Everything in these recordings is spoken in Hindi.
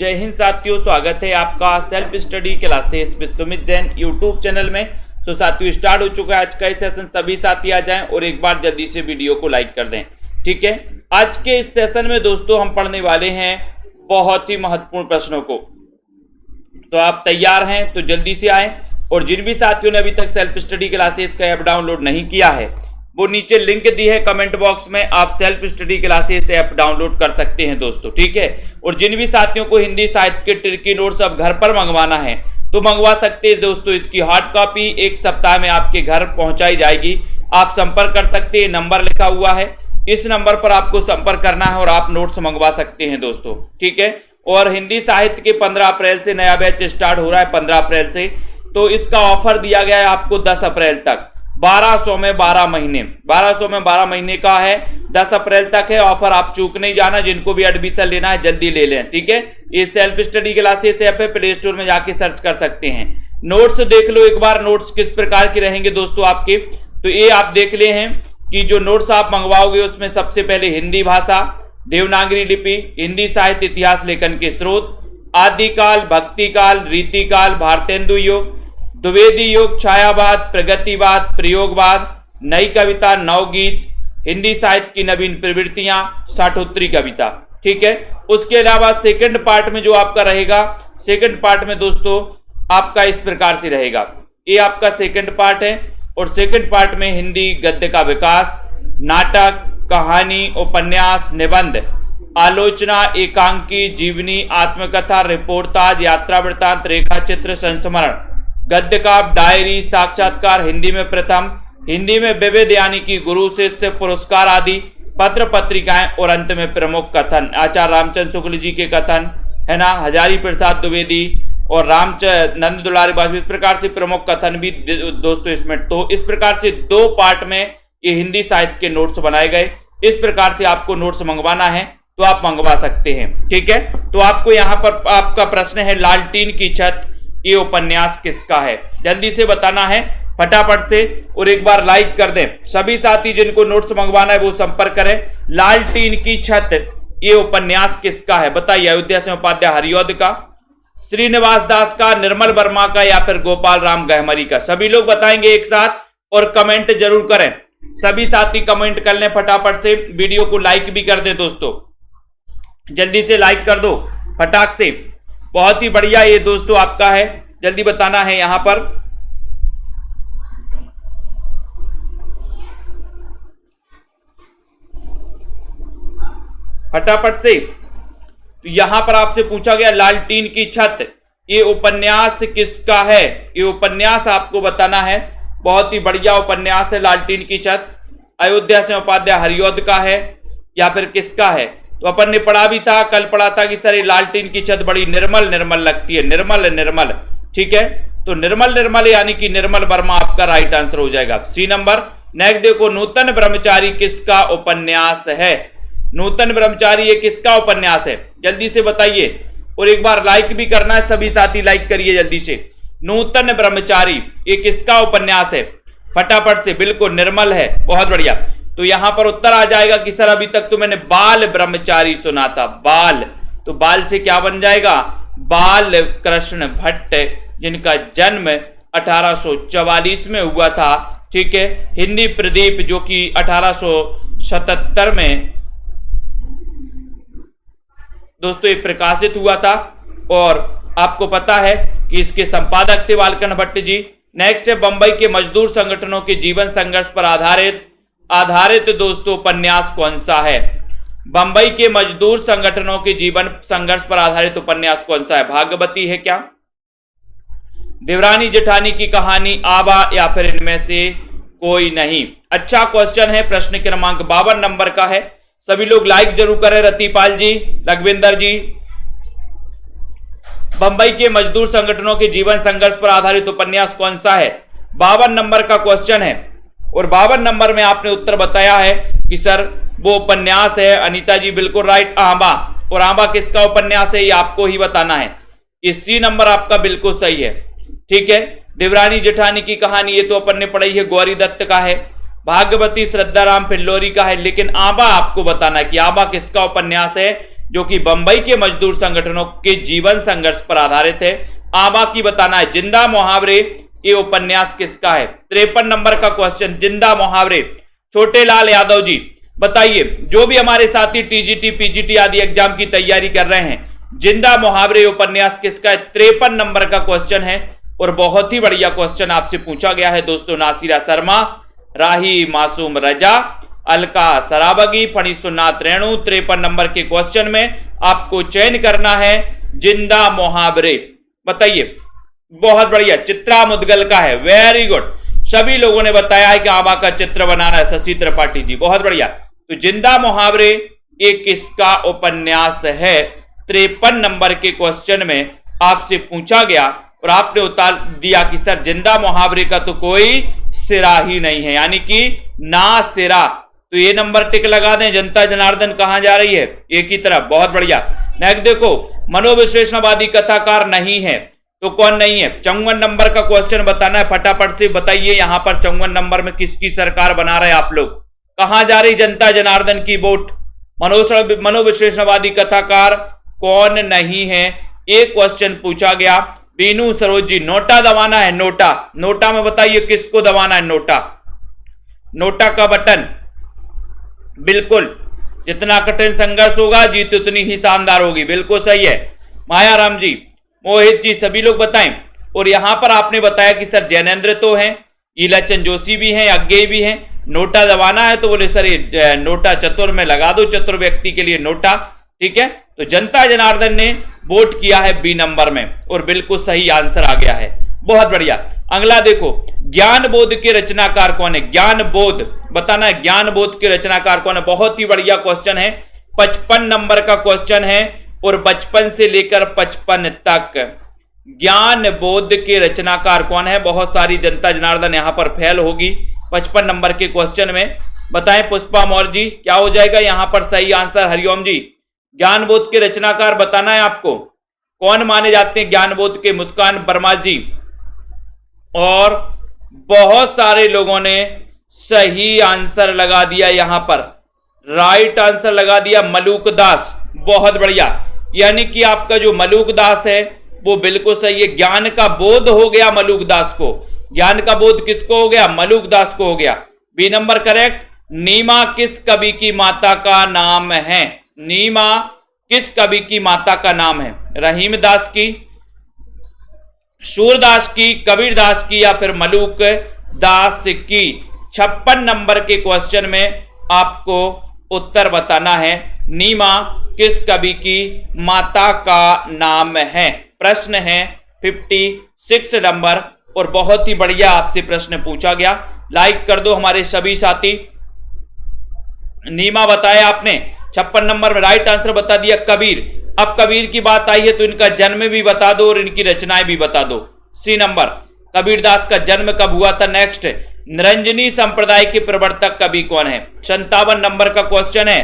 जय हिंद साथियों, स्वागत है आपका self study classes with Sumit Jain YouTube channel में। सो साथियों, स्टार्ट हो चुका है आज का सेशन। सभी साथी आ जाएं और एक बार जल्दी से वीडियो को लाइक कर दें, ठीक है। आज के इस सेशन में दोस्तों हम पढ़ने वाले हैं बहुत ही महत्वपूर्ण प्रश्नों को। तो आप तैयार हैं तो जल्दी से आएं। और जिन भी साथियों ने अभी तक सेल्फ स्टडी क्लासेस का ऐप डाउनलोड नहीं किया है, वो नीचे लिंक दी है कमेंट बॉक्स में, आप self study classes app download कर सकते हैं दोस्तों, ठीक है। और जिन भी साथियों को हिंदी साहित्य के ट्रिकी नोट्स अब घर पर मंगवाना है तो मंगवा सकते हैं दोस्तों। इसकी हार्ड कॉपी एक सप्ताह में आपके घर पहुंचाई जाएगी। आप संपर्क कर सकते हैं, नंबर लिखा हुआ है, इस नंबर पर आपको संपर्क करना है और आप नोट्स मंगवा सकते हैं दोस्तों, ठीक है। और हिंदी साहित्य के 15 अप्रैल से नया बैच स्टार्ट हो रहा है, 15 अप्रैल से। तो इसका ऑफर दिया गया है आपको 10 अप्रैल तक, 1200 में 12 महीने, 1200 में 12 महीने का है, 10 अप्रैल तक है ऑफर। आप चूक नहीं जाना, जिनको भी एडमिशन लेना है जल्दी ले लें, ठीक है। ये सेल्फ स्टडी क्लासेस ऐप है, प्ले स्टोर में जाके सर्च कर सकते हैं। नोट्स देख लो एक बार, नोट्स किस प्रकार के रहेंगे दोस्तों आपके। तो ये आप देख ले हैं कि जो नोट्स आप मंगवाओगे उसमें सबसे पहले हिंदी भाषा, देवनागरी लिपि, हिंदी साहित्य इतिहास लेखन के स्रोत, आदिकाल, भक्तिकाल, रीतिकाल, भारतेंदु युग, द्विवेदी युग, छायावाद, प्रगतिवाद, प्रयोगवाद, नई कविता, नवगीत, हिंदी साहित्य की नवीन प्रवृत्तियां, साठोत्तरी कविता, ठीक है। उसके अलावा सेकंड पार्ट में जो आपका रहेगा, सेकंड पार्ट में दोस्तों आपका इस प्रकार से रहेगा। ये आपका सेकंड पार्ट है और सेकंड पार्ट में हिंदी गद्य का विकास, नाटक, कहानी, उपन्यास, निबंध, आलोचना, एकांकी, जीवनी, आत्मकथा, रिपोर्टाज, यात्रा वृत्तांत, रेखा चित्र, संस्मरण, गद्य काव्य, डायरी, साक्षात्कार, हिंदी में प्रथम, हिंदी में विविध यानी कि गुरु शिष्य पुरस्कार आदि, पत्र पत्रिकाएं और अंत में प्रमुख कथन, आचार्य रामचंद्र शुक्ल जी के कथन है ना, हजारी प्रसाद द्विवेदी और नंद दुलारी बाजपेयी, इस प्रकार से प्रमुख कथन भी दोस्तों इसमें। तो इस प्रकार से 2 पार्ट में ये हिंदी साहित्य के नोट्स बनाए गए। इस प्रकार से आपको नोट्स मंगवाना है तो आप मंगवा सकते हैं, ठीक है। तो आपको यहाँ पर आपका प्रश्न है, लालटीन की छत ये उपन्यास किसका है? जल्दी से बताना है फटाफट से और एक बार लाइक कर दें। सभी साथी जिनको नोट्स मंगवाना है वो संपर्क करें। लालटीन की छत ये उपन्यास किसका है? बताइए। अयोध्या सिंह उपाध्याय हरिऔध का, श्रीनिवास दास का, निर्मल वर्मा का या फिर गोपाल राम गहमरी का? सभी लोग बताएंगे एक साथ और कमेंट जरूर करें। सभी साथी कमेंट कर लें फटाफट से, वीडियो को लाइक भी कर दें दोस्तों, जल्दी से लाइक कर दो फटाक से। बहुत ही बढ़िया, ये दोस्तों आपका है, जल्दी बताना है यहां पर। फटाफट से। तो यहां पर आपसे पूछा गया लालटीन की छत ये उपन्यास किसका है? ये उपन्यास आपको बताना है। बहुत ही बढ़िया उपन्यास है लालटीन की छत। अयोध्या सिंह उपाध्याय हरिऔध का है या फिर किसका है? तो अपन ने पढ़ा भी था, कल पढ़ा था कि सर ये लालटीन की छत बड़ी निर्मल निर्मल लगती है, निर्मल निर्मल, ठीक है। तो निर्मल निर्मल यानी कि निर्मल वर्मा आपका राइट आंसर हो जाएगा, सी नंबर। नेक्स्ट देखो, नूतन ब्रह्मचारी किसका उपन्यास है? नूतन ब्रह्मचारी ये किसका उपन्यास है? जल्दी से बताइए और एक बार लाइक भी करना है, सभी साथी लाइक करिए जल्दी से। नूतन ब्रह्मचारी ये किसका उपन्यास है? फटाफट से। बिल्कुल निर्मल है, बहुत बढ़िया। तो यहां पर उत्तर आ जाएगा कि सर अभी तक तो मैंने बाल ब्रह्मचारी सुना था, बाल। तो बाल से क्या बन जाएगा? बाल कृष्ण भट्ट, जिनका जन्म 1844 में हुआ था, ठीक है। हिंदी प्रदीप जो कि 1877 में दोस्तों ये प्रकाशित हुआ था और आपको पता है कि इसके संपादक थे बालकृष्ण भट्ट जी। नेक्स्ट है, बंबई के मजदूर संगठनों के जीवन संघर्ष पर आधारित दोस्तों उपन्यास कौन सा है? बंबई के मजदूर संगठनों के जीवन संघर्ष पर आधारित उपन्यास कौन सा है? भागवती है क्या? देवरानी जेठानी की कहानी, आबा या फिर इनमें से कोई नहीं? अच्छा क्वेश्चन है, प्रश्न क्रमांक 52 नंबर का है। सभी लोग लाइक जरूर करें। रतिपाल जी, लखविंदर जी, बंबई के मजदूर संगठनों के जीवन संघर्ष पर आधारित उपन्यास कौन सा है? 52 नंबर का क्वेश्चन है और 52 नंबर में आपने उत्तर बताया है कि सर वो उपन्यास है, अनीता जी बिल्कुल राइट, आंबा। और आंबा किसका उपन्यास है ये आपको ही बताना है। ये सी नंबर आपका बिल्कुल सही है, ठीक है। देवरानी जेठानी की कहानी ये तो अपन ने पढ़ी है, गौरी दत्त का है। भागवती श्रद्धाराम फिल्लोरी का है, लेकिन आंबा आपको बताना है कि आंबा किसका उपन्यास है। जो कि बंबई के मजदूर संगठनों के जीवन संघर्ष पर आधारित है। आबा की बताना है। जिंदा मुहावरे ये उपन्यास किसका है? 53 नंबर का क्वेश्चन, जिंदा मुहावरे। छोटे लाल यादव जी बताइए, जो भी हमारे साथी टीजीटी पीजीटी आदि एग्जाम की तैयारी कर रहे हैं, जिंदा मुहावरे उपन्यास किसका है? 53 नंबर का क्वेश्चन है और बहुत ही बढ़िया क्वेश्चन आपसे पूछा गया है दोस्तों। नासिरा शर्मा, राही मासूम रजा, अलका सराबगी, फणीसुनाथ रेणु। 53 नंबर के क्वेश्चन में आपको चयन करना है जिंदा मुहावरे। बताइए, बहुत बढ़िया। चित्रा मुदगल का है, वेरी गुड। सभी लोगों ने बताया है कि आबा का चित्र बनाना है। शशि त्रिपाठी जी, बहुत बढ़िया। तो जिंदा मुहावरे ये किसका उपन्यास है? 53 नंबर के क्वेश्चन में आपसे पूछा गया और आपने उतार दिया कि सर जिंदा मुहावरे का तो कोई सिरा ही नहीं है, यानी कि ना सिरा। तो ये नंबर टिक लगा दें। जनता जनार्दन कहां जा रही है? एक ही तरफ, बहुत बढ़िया। नेक्स्ट देखो, मनोविश्लेषणवादी कथाकार नहीं है तो कौन नहीं है? 54 नंबर का क्वेश्चन बताना है, फटाफट से बताइए। यहां पर 54 नंबर में किसकी सरकार बना रहे आप लोग? कहां जा रही जनता जनार्दन की वोट? मनोविश्लेषणवादी कथाकार कौन नहीं है? एक क्वेश्चन पूछा गया। बीनू सरोज जी, नोटा दबाना है। नोटा, नोटा में बताइए किसको दबाना है? नोटा, नोटा का बटन। बिल्कुल, जितना कठिन संघर्ष होगा जीत उतनी ही शानदार होगी। बिल्कुल सही है। मायाराम जी, मोहित जी, सभी लोग बताएं। और यहां पर आपने बताया कि सर जैनेन्द्र तो हैं, ईलाचंद जोशी भी हैं, अज्ञेय भी हैं। नोटा दबाना है तो बोले सर ये नोटा चतुर में लगा दो, चतुर व्यक्ति के लिए नोटा। ठीक है, तो जनता जनार्दन ने वोट किया है बी नंबर में और बिल्कुल सही आंसर आ गया है। बहुत बढ़िया। अगला देखो, ज्ञान बोध के रचनाकार कौन है? ज्ञान बोध बताना है। ज्ञान बोध के रचनाकार कौन है? बहुत ही बढ़िया क्वेश्चन है। 55 नंबर का क्वेश्चन है और बचपन से लेकर 55 तक ज्ञान बोध के रचनाकार कौन है? बहुत सारी जनता जनार्दन यहां पर फेल होगी 55 नंबर के क्वेश्चन में। बताएं पुष्पा मौर्य जी, क्या हो जाएगा यहां पर सही आंसर? हरिओम जी, ज्ञान बोध के रचनाकार बताना है आपको। कौन माने जाते हैं ज्ञान बोध के? मुस्कान वर्मा जी। और बहुत सारे लोगों ने सही आंसर लगा दिया, यहां पर राइट आंसर लगा दिया मलूक दास। बहुत बढ़िया, यानी कि आपका जो मलूक दास है वो बिल्कुल सही है। ज्ञान का बोध हो गया मलूक दास को। ज्ञान का बोध किसको हो गया? मलूक दास को हो गया। B number correct. नीमा किस कवि की माता का नाम है? नीमा किस कवि की माता का नाम है? रहीम दास की, सूरदास की, कबीर दास की या फिर मलूक दास की? 56 नंबर के क्वेश्चन में आपको उत्तर बताना है। नीमा किस कवि की माता का नाम है? प्रश्न है 56 नंबर और बहुत ही बढ़िया आपसे प्रश्न पूछा गया। लाइक कर दो हमारे सभी साथी। नीमा बताया आपने। 56 नंबर में राइट आंसर बता दिया कबीर। अब कबीर की बात आई है तो इनका जन्म भी बता दो और इनकी रचनाएं भी बता दो। सी नंबर, कबीरदास का जन्म कब हुआ था? नेक्स्ट, निरंजनी संप्रदाय के प्रवर्तक कवि कौन है? 57 नंबर का क्वेश्चन है।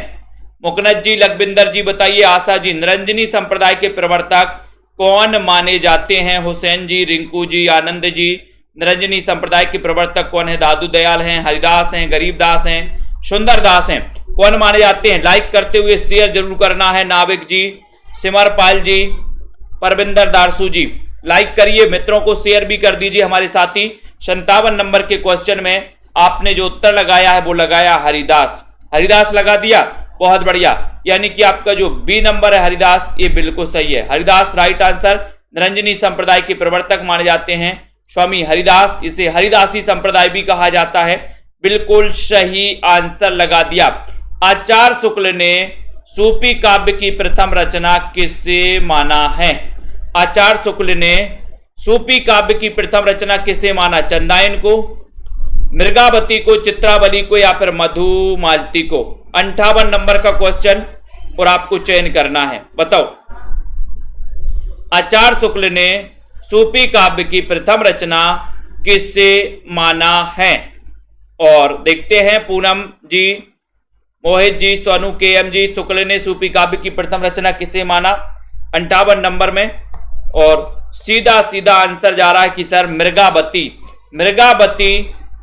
मुकनद जी, लखविंदर जी बताइए। आशा जी, निरंजनी संप्रदाय के प्रवर्तक कौन माने जाते हैं? हुसैन जी, रिंकू जी, आनंद जी, निरंजनी संप्रदाय के प्रवर्तक कौन है? दादू दयाल हैं, हरिदास हैं, गरीबदास हैं, सुंदरदास हैं। कौन माने जाते हैं? लाइक करते हुए शेयर जरूर करना है। नाविक जी, सिमरपाल जी, परविंदर दारसू जी, लाइक करिए, मित्रों को शेयर भी कर दीजिए हमारे साथी। 57 नंबर के क्वेश्चन में आपने जो उत्तर लगाया है वो लगाया हरिदास। हरिदास लगा दिया, बहुत बढ़िया। यानी कि आपका जो बी नंबर है हरिदास, ये बिल्कुल सही है। Haridas right answer. निरंजनी संप्रदाय के प्रवर्तक माने जाते हैं स्वामी हरिदास। इसे हरिदासी संप्रदाय भी कहा जाता है। बिल्कुल सही आंसर लगा दिया। आचार्य शुक्ल ने सूफी काव्य की प्रथम रचना किसे माना है? आचार्य शुक्ल ने सूफी काव्य की प्रथम रचना किसे माना? चंदायन को, मृगावती को, चित्रावली को या फिर मधुमालती को? 58 नंबर का क्वेश्चन और आपको चयन करना है। बताओ, आचार्य शुक्ल ने सूफी काव्य की प्रथम रचना किसे माना है? और देखते हैं पूनम जी, मोहित जी, सोनू के एम जी, शुक्ल ने सूफी काव्य की प्रथम रचना किसे माना? 58 नंबर में। और सीधा सीधा आंसर जा रहा है कि सर मृगावती। मृगावती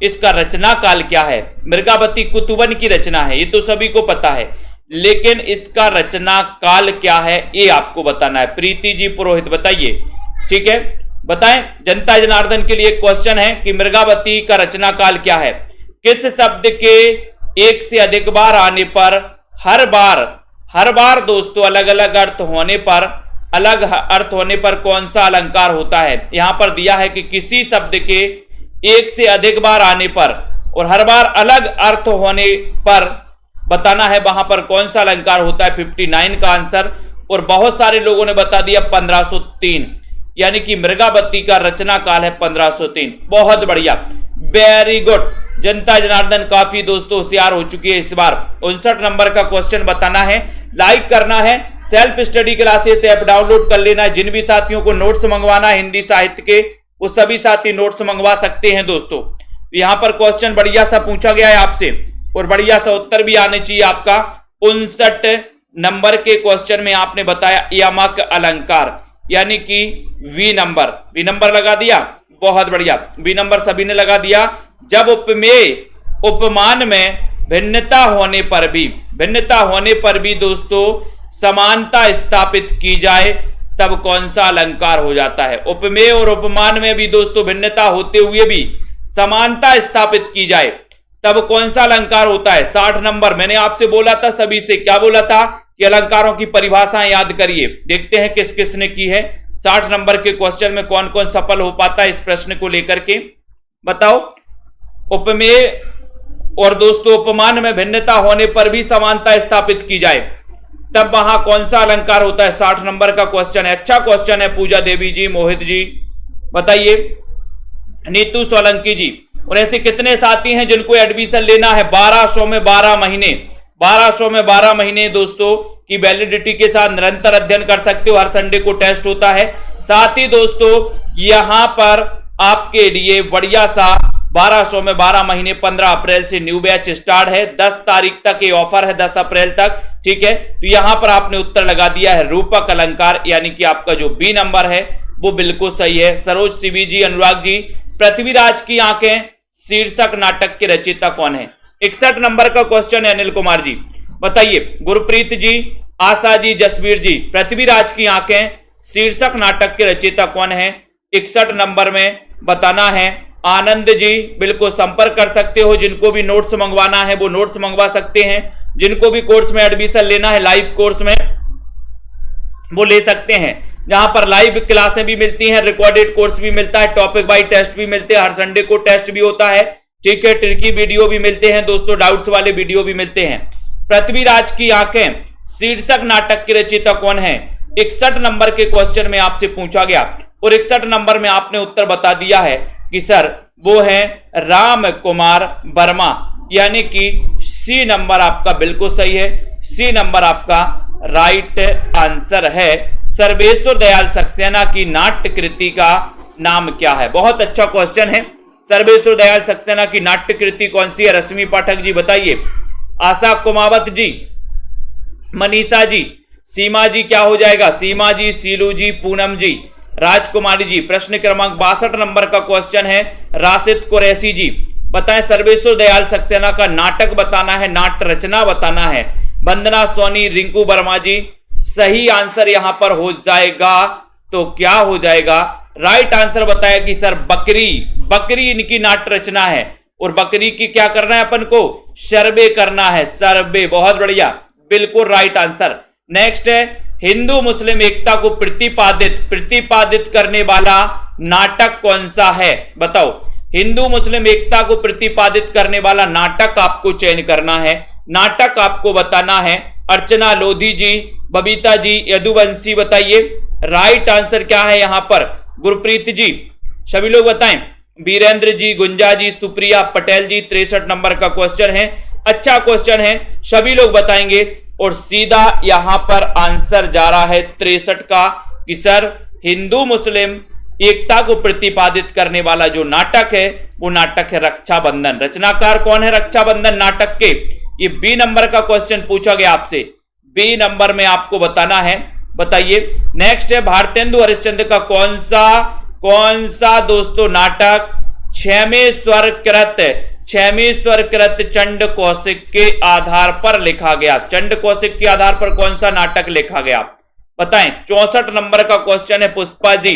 इसका रचना काल क्या है? मृगावती कुतुबन की रचना है, ये तो सभी को पता है। लेकिन इसका रचना काल क्या है ये आपको बताना है। प्रीति जी पुरोहित बताइए, ठीक है, बताएं। जनता जनार्दन के लिए क्वेश्चन है कि मृगावती का रचना काल क्या है। किस शब्द के एक से अधिक बार आने पर हर बार दोस्तों अलग अलग अर्थ होने पर कौन सा अलंकार होता है। यहां पर दिया है कि किसी शब्द के एक से अधिक बार आने पर और हर बार अलग अर्थ होने पर बताना है वहां पर कौन सा अलंकार होता है। 59 का आंसर, और बहुत सारे लोगों ने बता दिया 1503, यानी कि मृगावती का रचना काल है 1503। बहुत बढ़िया, वेरी गुड। जनता जनार्दन काफी दोस्तों होशियार हो चुकी है इस बार। 59 नंबर का क्वेश्चन बताना है, लाइक करना है, self study classes app download कर लेना है। जिन भी साथियों को नोट्स मंगवाना है हिंदी साहित्य के, वो सभी साथी नोट्स मंगवा सकते हैं दोस्तों। यहां पर क्वेश्चन बढ़िया सा पूछा गया है आपसे और बढ़िया सा उत्तर भी आने चाहिए आपका। 59 नंबर के क्वेश्चन में आपने बताया यमक अलंकार, यानी कि वी नंबर लगा दिया। बहुत बढ़िया, बी नंबर सभी ने लगा दिया। जब उपमेय उपमान में भिन्नता होने पर भी दोस्तों समानता स्थापित की जाए तब कौन सा अलंकार हो जाता है। उपमेय और उपमान में भी दोस्तों भिन्नता होते हुए भी समानता स्थापित की जाए तब कौन सा अलंकार होता है। 60 नंबर मैंने आपसे बोला था, सभी से क्या बोला था कि अलंकारों की परिभाषाएं याद करिए। देखते हैं किस किस ने की है। 60 नंबर के क्वेश्चन में कौन कौन सफल हो पाता है इस प्रश्न को लेकर के बताओ। उपमेय और दोस्तों उपमान में भिन्नता होने पर भी समानता स्थापित की जाए तब वहां कौन सा अलंकार होता है। 60 नंबर का क्वेश्चन है, अच्छा क्वेश्चन है। पूजा देवी जी, मोहित जी बताइए, नीतू सोलंकी जी। और ऐसे कितने साथी हैं जिनको एडमिशन लेना है 1200 में 12 महीने, 1200 में 12 महीने दोस्तों की वैलिडिटी के साथ निरंतर अध्ययन कर सकते हो। हर संडे को टेस्ट होता है। साथ ही दोस्तों यहां पर आपके लिए बढ़िया सा 1200 में 12 महीने 15 अप्रैल से न्यू बैच स्टार्ट है। 10 तारीख तक ये ऑफर है, 10 अप्रैल तक, ठीक है। तो यहां पर आपने उत्तर लगा दिया है रूपक अलंकार, यानी कि आपका जो बी नंबर है वो बिल्कुल सही है। सरोज सीवी जी, अनुराग जी, पृथ्वीराज की आंखें शीर्षक नाटक के रचयिता कौन है। 61 नंबर का क्वेश्चन है, अनिल कुमार जी बताइए। गुरप्रीत जी, आशा जी, जसवीर जी, पृथ्वीराज की आंखें शीर्षक नाटक के रचयिता कौन है। 61 नंबर में बताना है। आनंद जी बिल्कुल संपर्क कर सकते हो, जिनको भी नोट्स मंगवाना है वो नोट्स मंगवा सकते हैं। जिनको भी कोर्स में एडमिशन लेना है लाइव कोर्स में वो ले सकते हैं, जहां पर लाइव क्लासें भी मिलती हैं, रिकॉर्डेड कोर्स भी मिलता है, टॉपिक बाय टेस्ट भी मिलते हैं, हर संडे को टेस्ट भी होता है, ठीक है। ट्रिकी वीडियो भी मिलते हैं दोस्तों, डाउट्स वाले वीडियो भी मिलते हैं। पृथ्वीराज की आंखें शीर्षक नाटक के रचयिता कौन है 61 नंबर के क्वेश्चन में आपसे पूछा गया और 61 नंबर में आपने उत्तर बता दिया है कि सर वो है राम कुमार वर्मा, यानी कि सी नंबर आपका बिल्कुल सही है। सी नंबर आपका राइट आंसर है। सर्वेश्वर दयाल सक्सेना की नाट्य कृति का नाम क्या है। बहुत अच्छा क्वेश्चन है। सर्वेश्वर दयाल सक्सेना की नाट्य कृति कौन सी है। रश्मि पाठक जी बताइए, आशा कुमावत जी, मनीषा जी, सीमा जी क्या हो जाएगा। सीमा जी, सीलू जी, पूनम जी, राजकुमारी जी। प्रश्न क्रमांक 62 नंबर का क्वेश्चन है, राशिद कुरैशी जी बताएं। सर्वेश्वर दयाल सक्सेना का नाटक बताना है, नाट्य रचना बताना है। वंदना सोनी, रिंकू वर्मा जी, सही आंसर यहां पर हो जाएगा तो क्या हो जाएगा। राइट आंसर बताया कि सर बकरी इनकी नाट्य रचना है और बकरी की क्या करना है अपन को, सर्वे करना है, सर्वे। बहुत बढ़िया, बिल्कुल राइट आंसर। नेक्स्ट है, हिंदू मुस्लिम एकता को प्रतिपादित करने वाला नाटक कौन सा है बताओ। हिंदू मुस्लिम एकता को प्रतिपादित करने वाला नाटक आपको चयन करना है, नाटक आपको बताना है। अर्चना लोधी जी, बबीता जी, यदुवंशी बताइए राइट आंसर क्या है यहां पर। गुरप्रीत जी, सभी लोग बताएं। वीरेंद्र जी, गुंजा जी, सुप्रिया पटेल जी, 63 नंबर का क्वेश्चन है, अच्छा क्वेश्चन है, सभी लोग बताएंगे। और सीधा यहां पर आंसर जा रहा है 63 का कि सर हिंदू मुस्लिम एकता को प्रतिपादित करने वाला जो नाटक है वो नाटक है रक्षाबंधन। रचनाकार कौन है रक्षाबंधन नाटक के, ये बी नंबर का क्वेश्चन पूछा गया आपसे, बी नंबर में आपको बताना है, बताइए। नेक्स्ट है, भारतेंदु हरिश्चंद्र का कौन सा दोस्तों नाटक 6वें स्वर्गकृत छहवीं स्वरकृत चंड कौशिक के आधार पर लिखा गया? चंड कौशिक के आधार पर कौन सा नाटक लिखा गया बताएं। 64 नंबर का क्वेश्चन है पुष्पा जी,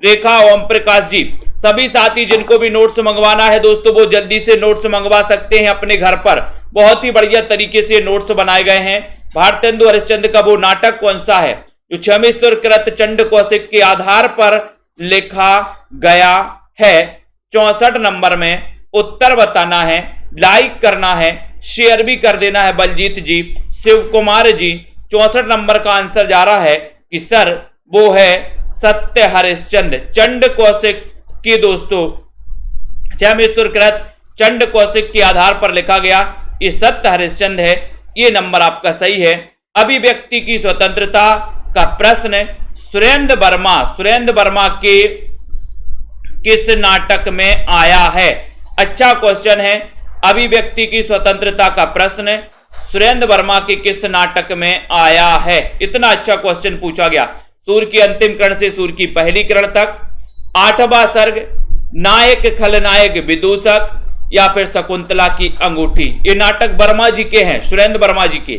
रेखा, ओम प्रकाश जी। सभी साथी जिनको भी नोट्स मंगवाना है दोस्तों वो जल्दी से नोट्स मंगवा सकते हैं अपने घर पर। बहुत ही बढ़िया तरीके से नोट्स बनाए गए हैं। भारतेंदु हरिश्चंद्र का वो नाटक कौन सा है जो छहवीं स्वरकृत चंड कौशिक के आधार पर लिखा गया है? 64 नंबर में उत्तर बताना है, लाइक करना है, शेयर भी कर देना है। बलजीत जी, शिव कुमार जी, 64 नंबर का आंसर जा रहा है कि सर वो है सत्य हरिश्चंद्र। चंड कौशिक की दोस्तों छहवीं स्वरकृत चंड कौशिक के आधार पर लिखा गया, ये सत्य हरिश्चंद्र है। ये नंबर आपका सही है। अभिव्यक्ति की स्वतंत्रता का प्रश्न सुरेंद्र वर्मा के किस नाटक में आया है? अच्छा क्वेश्चन है। अभिव्यक्ति की स्वतंत्रता का प्रश्न सुरेंद्र वर्मा के किस नाटक में आया है? इतना अच्छा क्वेश्चन पूछा गया। सूर्य की अंतिम किरण से सूर्य की पहली किरण तक, 8वां सर्ग, नायक खलनायक विदूषक, या फिर शकुंतला की अंगूठी। ये नाटक वर्मा जी के हैं, सुरेंद्र वर्मा जी के।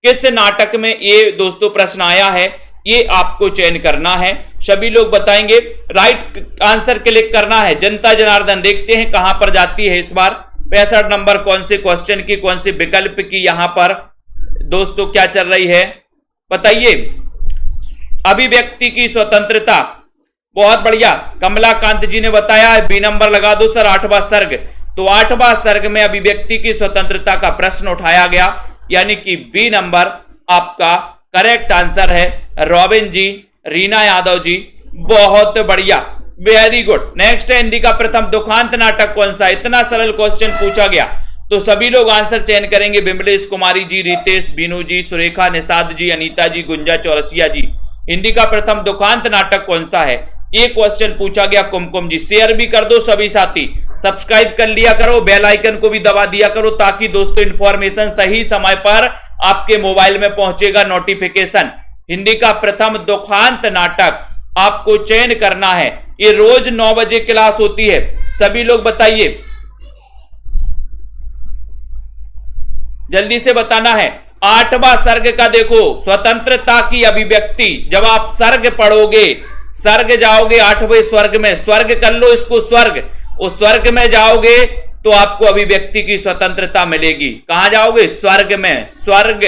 किस नाटक में ये दोस्तों प्रश्न आया है ये आपको चयन करना है। सभी लोग बताएंगे, राइट आंसर क्लिक करना है। जनता जनार्दन देखते हैं कहां पर जाती है इस बार। 65 नंबर कौन से क्वेश्चन की, कौन से विकल्प की यहां पर दोस्तों क्या चल रही है बताइए। अभिव्यक्ति की स्वतंत्रता, बहुत बढ़िया। कमलाकांत जी ने बताया है बी नंबर लगा दो सर, 8वां सर्ग। तो 8वां सर्ग में अभिव्यक्ति की स्वतंत्रता का प्रश्न उठाया गया, यानी कि बी नंबर आपका करेक्ट आंसर है। रॉबिन जी, रीना यादव जी, बहुत बढ़िया, वेरी गुड। नेक्स्ट है हिंदी का प्रथम दुखांत नाटक कौन सा? इतना सरल क्वेश्चन पूछा गया तो सभी लोग आंसर चयन करेंगे। बिमलेश कुमारी जी, रितेश, बीनू जी, सुरेखा, निषाद जी, अनीता जी, गुंजा चौरसिया जी। हिंदी का प्रथम दुखांत नाटक कौन सा है? ये क्वेश्चन पूछा गया। कुमकुम जी, शेयर भी कर दो सभी साथी, सब्सक्राइब कर लिया करो, बेल आइकन को भी दबा दिया करो ताकि दोस्तों इंफॉर्मेशन सही समय पर आपके मोबाइल में पहुंचेगा नोटिफिकेशन। हिंदी का प्रथम दुखांत नाटक आपको चयन करना है। ये रोज 9 बजे क्लास होती है। सभी लोग बताइए, जल्दी से बताना है। 8वां सर्ग का देखो, स्वतंत्रता की अभिव्यक्ति। जब आप सर्ग पढ़ोगे, सर्ग जाओगे 8वें स्वर्ग में, स्वर्ग कर लो इसको स्वर्ग, उस स्वर्ग में जाओगे तो आपको अभिव्यक्ति की स्वतंत्रता मिलेगी। कहां जाओगे? स्वर्ग में। स्वर्ग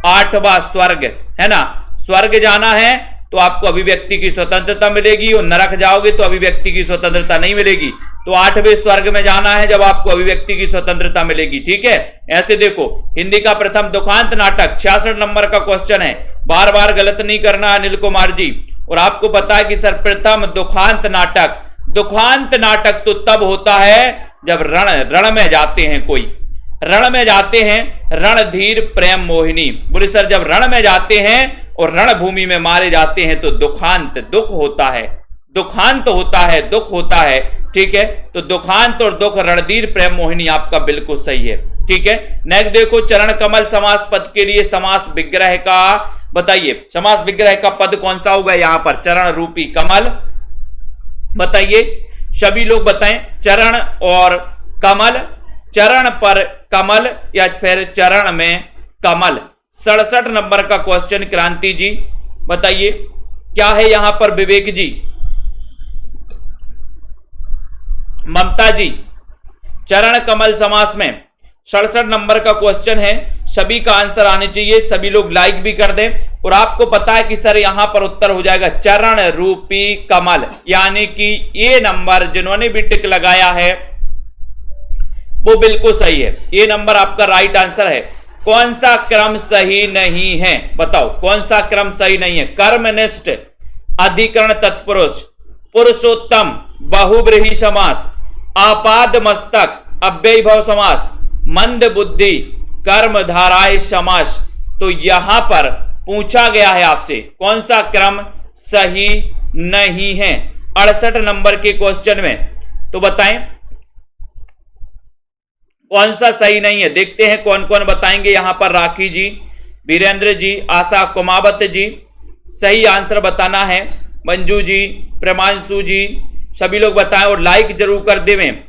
8वां स्वर्ग है ना, स्वर्ग जाना है तो आपको अभिव्यक्ति की स्वतंत्रता मिलेगी, और नरक जाओगे तो अभिव्यक्ति की स्वतंत्रता नहीं मिलेगी। तो 8वें स्वर्ग में जाना है जब आपको अभिव्यक्ति की स्वतंत्रता मिलेगी। ठीक है, ऐसे देखो हिंदी का प्रथम दुखांत नाटक 66 नंबर का क्वेश्चन है। बार बार गलत नहीं करना अनिल कुमार जी। और आपको पता है कि सर प्रथम दुखांत नाटक तो तब होता है जब रण में जाते हैं, कोई रण में जाते हैं, रणधीर प्रेम मोहिनी। बोले सर जब रण में जाते हैं और रणभूमि में मारे जाते हैं तो दुखांत, दुख होता है, दुखांत होता है, दुख होता है। ठीक है, तो दुखांत और दुख, रणधीर प्रेम मोहिनी आपका बिल्कुल सही है। ठीक है, नेक्स्ट देखो, चरण कमल समास पद के लिए समास विग्रह का बताइए। समास विग्रह का पद कौन सा होगा यहां पर? चरण रूपी कमल। बताइए सभी लोग बताएं, चरण और कमल, चरण पर कमल या फिर चरण में कमल। 67 नंबर का क्वेश्चन क्रांति जी बताइए क्या है यहां पर? विवेक जी, ममता जी, चरण कमल समास में 67 नंबर का क्वेश्चन है। सभी का आंसर आने चाहिए, सभी लोग लाइक भी कर दें। और आपको पता है कि सर यहां पर उत्तर हो जाएगा चरण रूपी कमल, यानी कि ये नंबर जिन्होंने भी टिक लगाया है वो बिल्कुल सही है। ये नंबर आपका राइट आंसर है। कौन सा क्रम सही नहीं है बताओ? कौन सा क्रम सही नहीं है? कर्मनिष्ठ, अधिकरण तत्पुरुष, पुरुषोत्तम, बहुव्रीहि समास, आपाद मस्तक, अव्ययीभाव समास, मंद बुद्धि, कर्मधाराय समास। तो यहां पर पूछा गया है आपसे कौन सा क्रम सही नहीं है 68 नंबर के क्वेश्चन में। तो बताएं कौन सा सही नहीं है। देखते हैं कौन कौन बताएंगे यहां पर। राखी जी, वीरेंद्र जी, आशा कुमावत जी, सही आंसर बताना है। मंजू जी, प्रमांशु जी, सभी लोग बताएं और लाइक जरूर कर देवें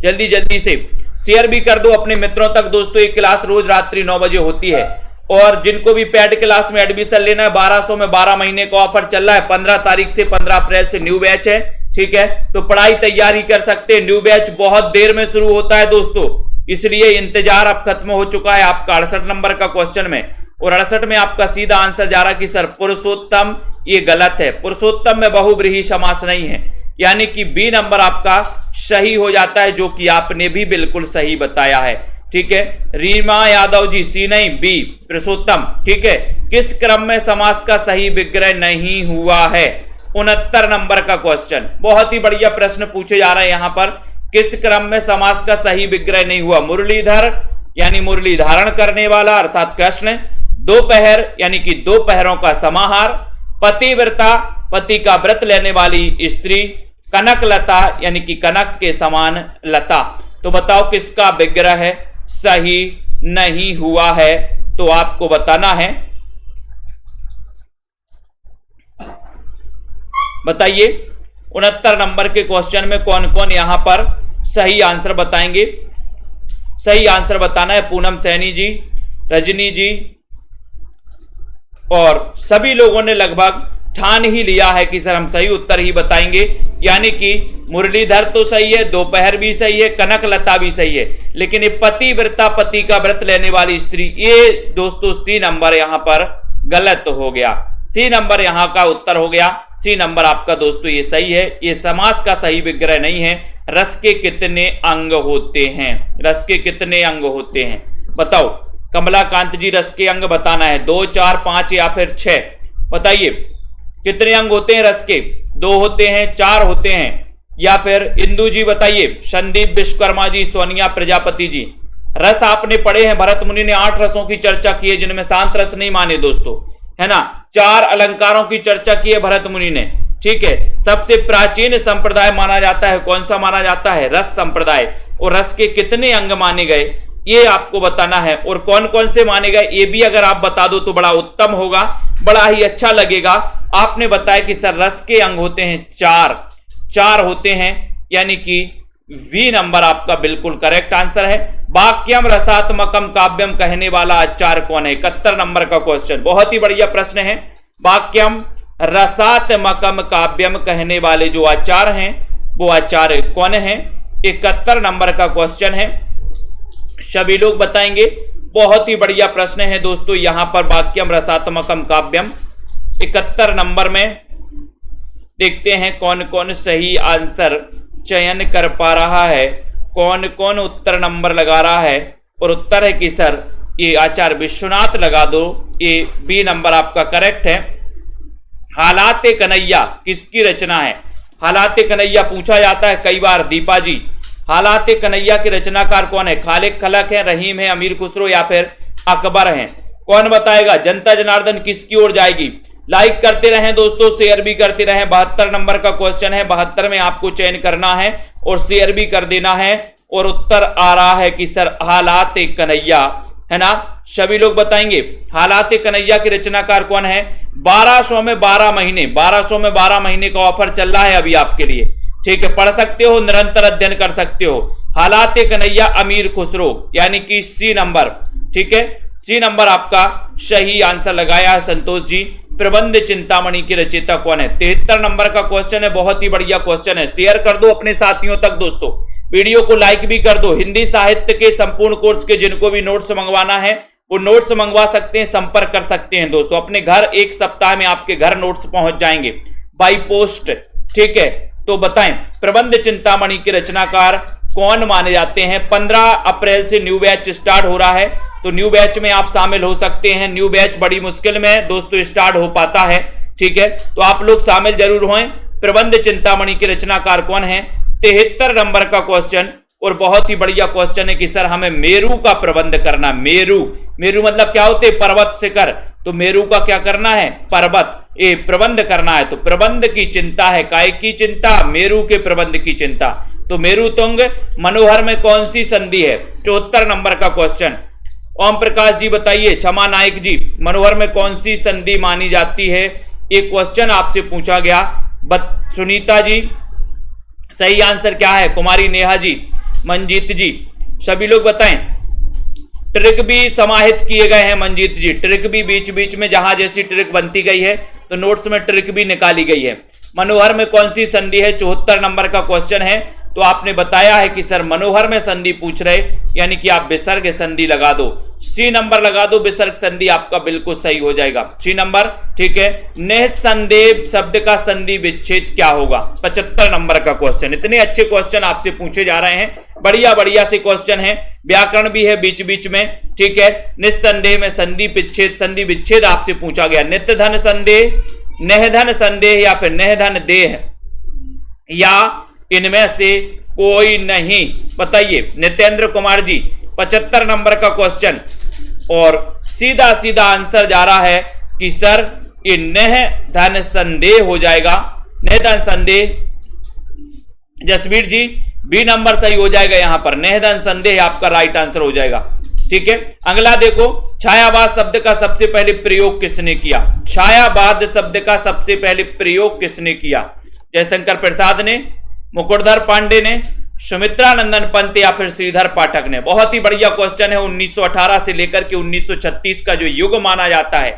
जल्दी जल्दी से। शेयर भी कर दो अपने मित्रों तक दोस्तों। ये क्लास रोज रात्रि 9 बजे होती है। और जिनको भी पेड क्लास में एडमिशन लेना है 1200 में 12 महीने का ऑफर चल रहा है। 15 तारीख से 15 अप्रैल से न्यू बैच है, ठीक है। तो पढ़ाई तैयारी कर सकते हैं। न्यू बैच बहुत देर में शुरू होता है दोस्तों, इसलिए इंतजार अब खत्म हो चुका है आपका 68 नंबर का क्वेश्चन में। और 68 में आपका सीधा आंसर जा रहा कि सर पुरुषोत्तम, ये गलत है। पुरुषोत्तम में बहुव्रीहि समास नहीं है, यानी कि बी नंबर आपका सही हो जाता है, जो कि आपने भी बिल्कुल सही बताया है, ठीक है। रीमा यादव जी सी नहीं बी पुरुषोत्तम, ठीक है। किस क्रम में समास का सही विग्रह नहीं हुआ है? 69 नंबर का क्वेश्चन, बहुत ही बढ़िया प्रश्न पूछे जा रहे हैं यहां पर। किस क्रम में समास का सही विग्रह नहीं हुआ? मुरलीधर यानी मुरली धारण करने वाला अर्थात कृष्ण, दोपहर यानी कि दोपहरों का समाहार, पतिव्रता पति का व्रत लेने वाली स्त्री, कनकलता यानी कि कनक के समान लता। तो बताओ किसका विग्रह सही नहीं हुआ है? तो आपको बताना है, बताइए 69 नंबर के क्वेश्चन में कौन कौन यहां पर सही आंसर बताएंगे। सही आंसर बताना है पूनम सैनी जी, रजनी जी, और सभी लोगों ने लगभग ठान ही लिया है कि सर हम सही उत्तर ही बताएंगे। यानी कि मुरलीधर तो सही है, दोपहर भी सही है, कनकलता भी सही है, लेकिन ये पतिव्रता पति का व्रत लेने वाली स्त्री, ये दोस्तों सी नंबर यहां पर गलत हो गया। सी नंबर यहां का उत्तर हो गया। सी नंबर आपका दोस्तों ये सही है। ये समास का सही विग्रह नहीं है। रस के कितने अंग होते हैं? रस के कितने अंग होते हैं बताओ। कमलाकांत जी रस के अंग बताना है, 2, 4, 5 या फिर 6, बताइए कितने अंग होते हैं रस के? 2 होते हैं, 4 होते हैं, या फिर इंदु जी बताइए। संदीप विश्वकर्मा जी, सोनिया प्रजापति जी, रस आपने पढ़े हैं, भरत मुनि ने 8 रसों की चर्चा की है, जिनमें शांत रस नहीं माने दोस्तों, है ना। 4 अलंकारों की चर्चा की है भरत मुनि ने, ठीक है। सबसे प्राचीन संप्रदाय माना जाता है, कौन सा माना जाता है? रस संप्रदाय। और रस के कितने अंग माने गए ये आपको बताना है, और कौन कौन से माने गए ये भी अगर आप बता दो तो बड़ा उत्तम होगा, बड़ा ही अच्छा लगेगा। आपने बताया कि सर रस के अंग होते हैं 4 होते हैं, यानी कि वी नंबर आपका बिल्कुल करेक्ट आंसर है। वाक्यम रसात्मकम काव्यम कहने वाला आचार्य कौन है? 71 नंबर का क्वेश्चन, बहुत ही बढ़िया प्रश्न है। वाक्यम रसात्मकम काव्यम कहने वाले जो आचार्य हैं वो आचार्य कौन है? 71 नंबर का क्वेश्चन है, सभी लोग बताएंगे। बहुत ही बढ़िया प्रश्न है दोस्तों यहां पर, वाक्यम रसात्मकम काव्यम। 71 नंबर में देखते हैं कौन कौन सही आंसर चयन कर पा रहा है, कौन कौन उत्तर नंबर लगा रहा है। और उत्तर है कि सर ये आचार्य विश्वनाथ लगा दो, ये बी नंबर आपका करेक्ट है। हालाते कन्हैया किसकी रचना है? हालाते कन्हैया पूछा जाता है कई बार, दीपा जी। हालाते कन्हैया के रचनाकार कौन है? खालिक खलक है, रहीम है, अमीर खुसरो या फिर अकबर हैं? कौन बताएगा? जनता जनार्दन किसकी ओर जाएगी? लाइक करते रहें दोस्तों, शेयर भी करते रहें। 72 नंबर का क्वेश्चन है, 72 में आपको चयन करना है और शेयर भी कर देना है। और उत्तर आ रहा है कि सर हालाते कन्हैया, है ना। सभी लोग बताएंगे हालाते कन्हैया के रचनाकार कौन है? 1200 में 12 महीने, 1200 में 12 महीने का ऑफर चल रहा है अभी आपके लिए, ठीक है। पढ़ सकते हो, निरंतर अध्ययन कर सकते हो। हालाते कन्हैया अमीर खुसरो, यानी कि सी नंबर, ठीक है। सी नंबर आपका सही आंसर लगाया है संतोष जी। प्रबंध चिंतामणि के रचयिता कौन है? 73 नंबर का क्वेश्चन है, बहुत ही बढ़िया क्वेश्चन है। शेयर कर दो अपने साथियों तक दोस्तों, वीडियो को लाइक भी कर दो। हिंदी साहित्य के संपूर्ण कोर्स के जिनको भी नोट्स मंगवाना है वो नोट्स मंगवा सकते हैं, संपर्क कर सकते हैं दोस्तों। अपने घर 1 सप्ताह में आपके घर नोट्स पहुंच जाएंगे बाई पोस्ट, ठीक है। तो बताएं प्रबंध चिंतामणि के रचनाकार कौन माने जाते हैं? 15 अप्रैल से न्यू बैच स्टार्ट हो रहा है, तो न्यू बैच में आप शामिल हो सकते हैं। न्यू बैच बड़ी मुश्किल में दोस्तों स्टार्ट हो पाता है, ठीक है। तो आप लोग शामिल जरूर हों। प्रबंध चिंतामणि के रचनाकार कौन है? 73 नंबर का क्वेश्चन, और बहुत ही बढ़िया क्वेश्चन है कि सर हमें मेरू का प्रबंध करना। मेरू, मेरू मतलब क्या होते? पर्वत शिखर। तो मेरू का क्या करना है? पर्वत, ये प्रबंध करना है। तो प्रबंध की चिंता है, काय की चिंता? मेरू के प्रबंध की चिंता। तो मेरू तुंग मनोहर में कौन सी संधि है? 74 नंबर का क्वेश्चन। ओम प्रकाश जी बताइए, क्षमा नायक जी, मनोहर में कौन सी संधि मानी जाती है? एक क्वेश्चन आपसे पूछा गया। सुनीता जी सही आंसर क्या है? कुमारी नेहा जी, मंजीत जी, सभी लोग बताएं। ट्रिक भी समाहित किए गए हैं मंजीत जी, ट्रिक भी बीच बीच में जहां जैसी ट्रिक बनती गई है तो नोट्स में ट्रिक भी निकाली गई है। मनोहर में कौन सी संधि है, 74 नंबर का क्वेश्चन है। तो आपने बताया है कि सर मनोहर में संधि पूछ रहे, यानी कि आप विसर्ग संधि लगा दो, सी नंबर लगा दो, विसर्ग संधि आपका बिल्कुल सही हो जाएगा, सी नंबर। ठीक है, निःसंदेह शब्द का संधि विच्छेद क्या होगा, 75 नंबर का क्वेश्चन। इतने अच्छे क्वेश्चन आपसे पूछे जा रहे हैं, बढ़िया बढ़िया से क्वेश्चन है, व्याकरण भी है बीच बीच में। ठीक है, निस्संदेह में संधि विच्छेद आपसे पूछा गया। नित्य धन संदेह, नेहधन संदेह या फिर नेहधन देह, या इनमें से कोई नहीं, बताइए नितेंद्र कुमार जी। 75 नंबर का क्वेश्चन और सीधा सीधा आंसर जा रहा है कि सर ये नेह धन संदेह हो जाएगा, नेह धन संदेह। जसवीर जी बी नंबर सही हो जाएगा, यहां पर नेह धन संदेह आपका राइट आंसर हो जाएगा। ठीक है, अगला देखो, छायावाद शब्द का सबसे पहले प्रयोग किसने किया, छायावाद शब्द का सबसे पहले प्रयोग किसने किया, जयशंकर प्रसाद ने, मुकुटधर पांडे ने, सुमित्रानंदन पंत या फिर श्रीधर पाठक ने। बहुत ही बढ़िया क्वेश्चन है। 1918 से लेकर के 1936 का जो युग माना जाता है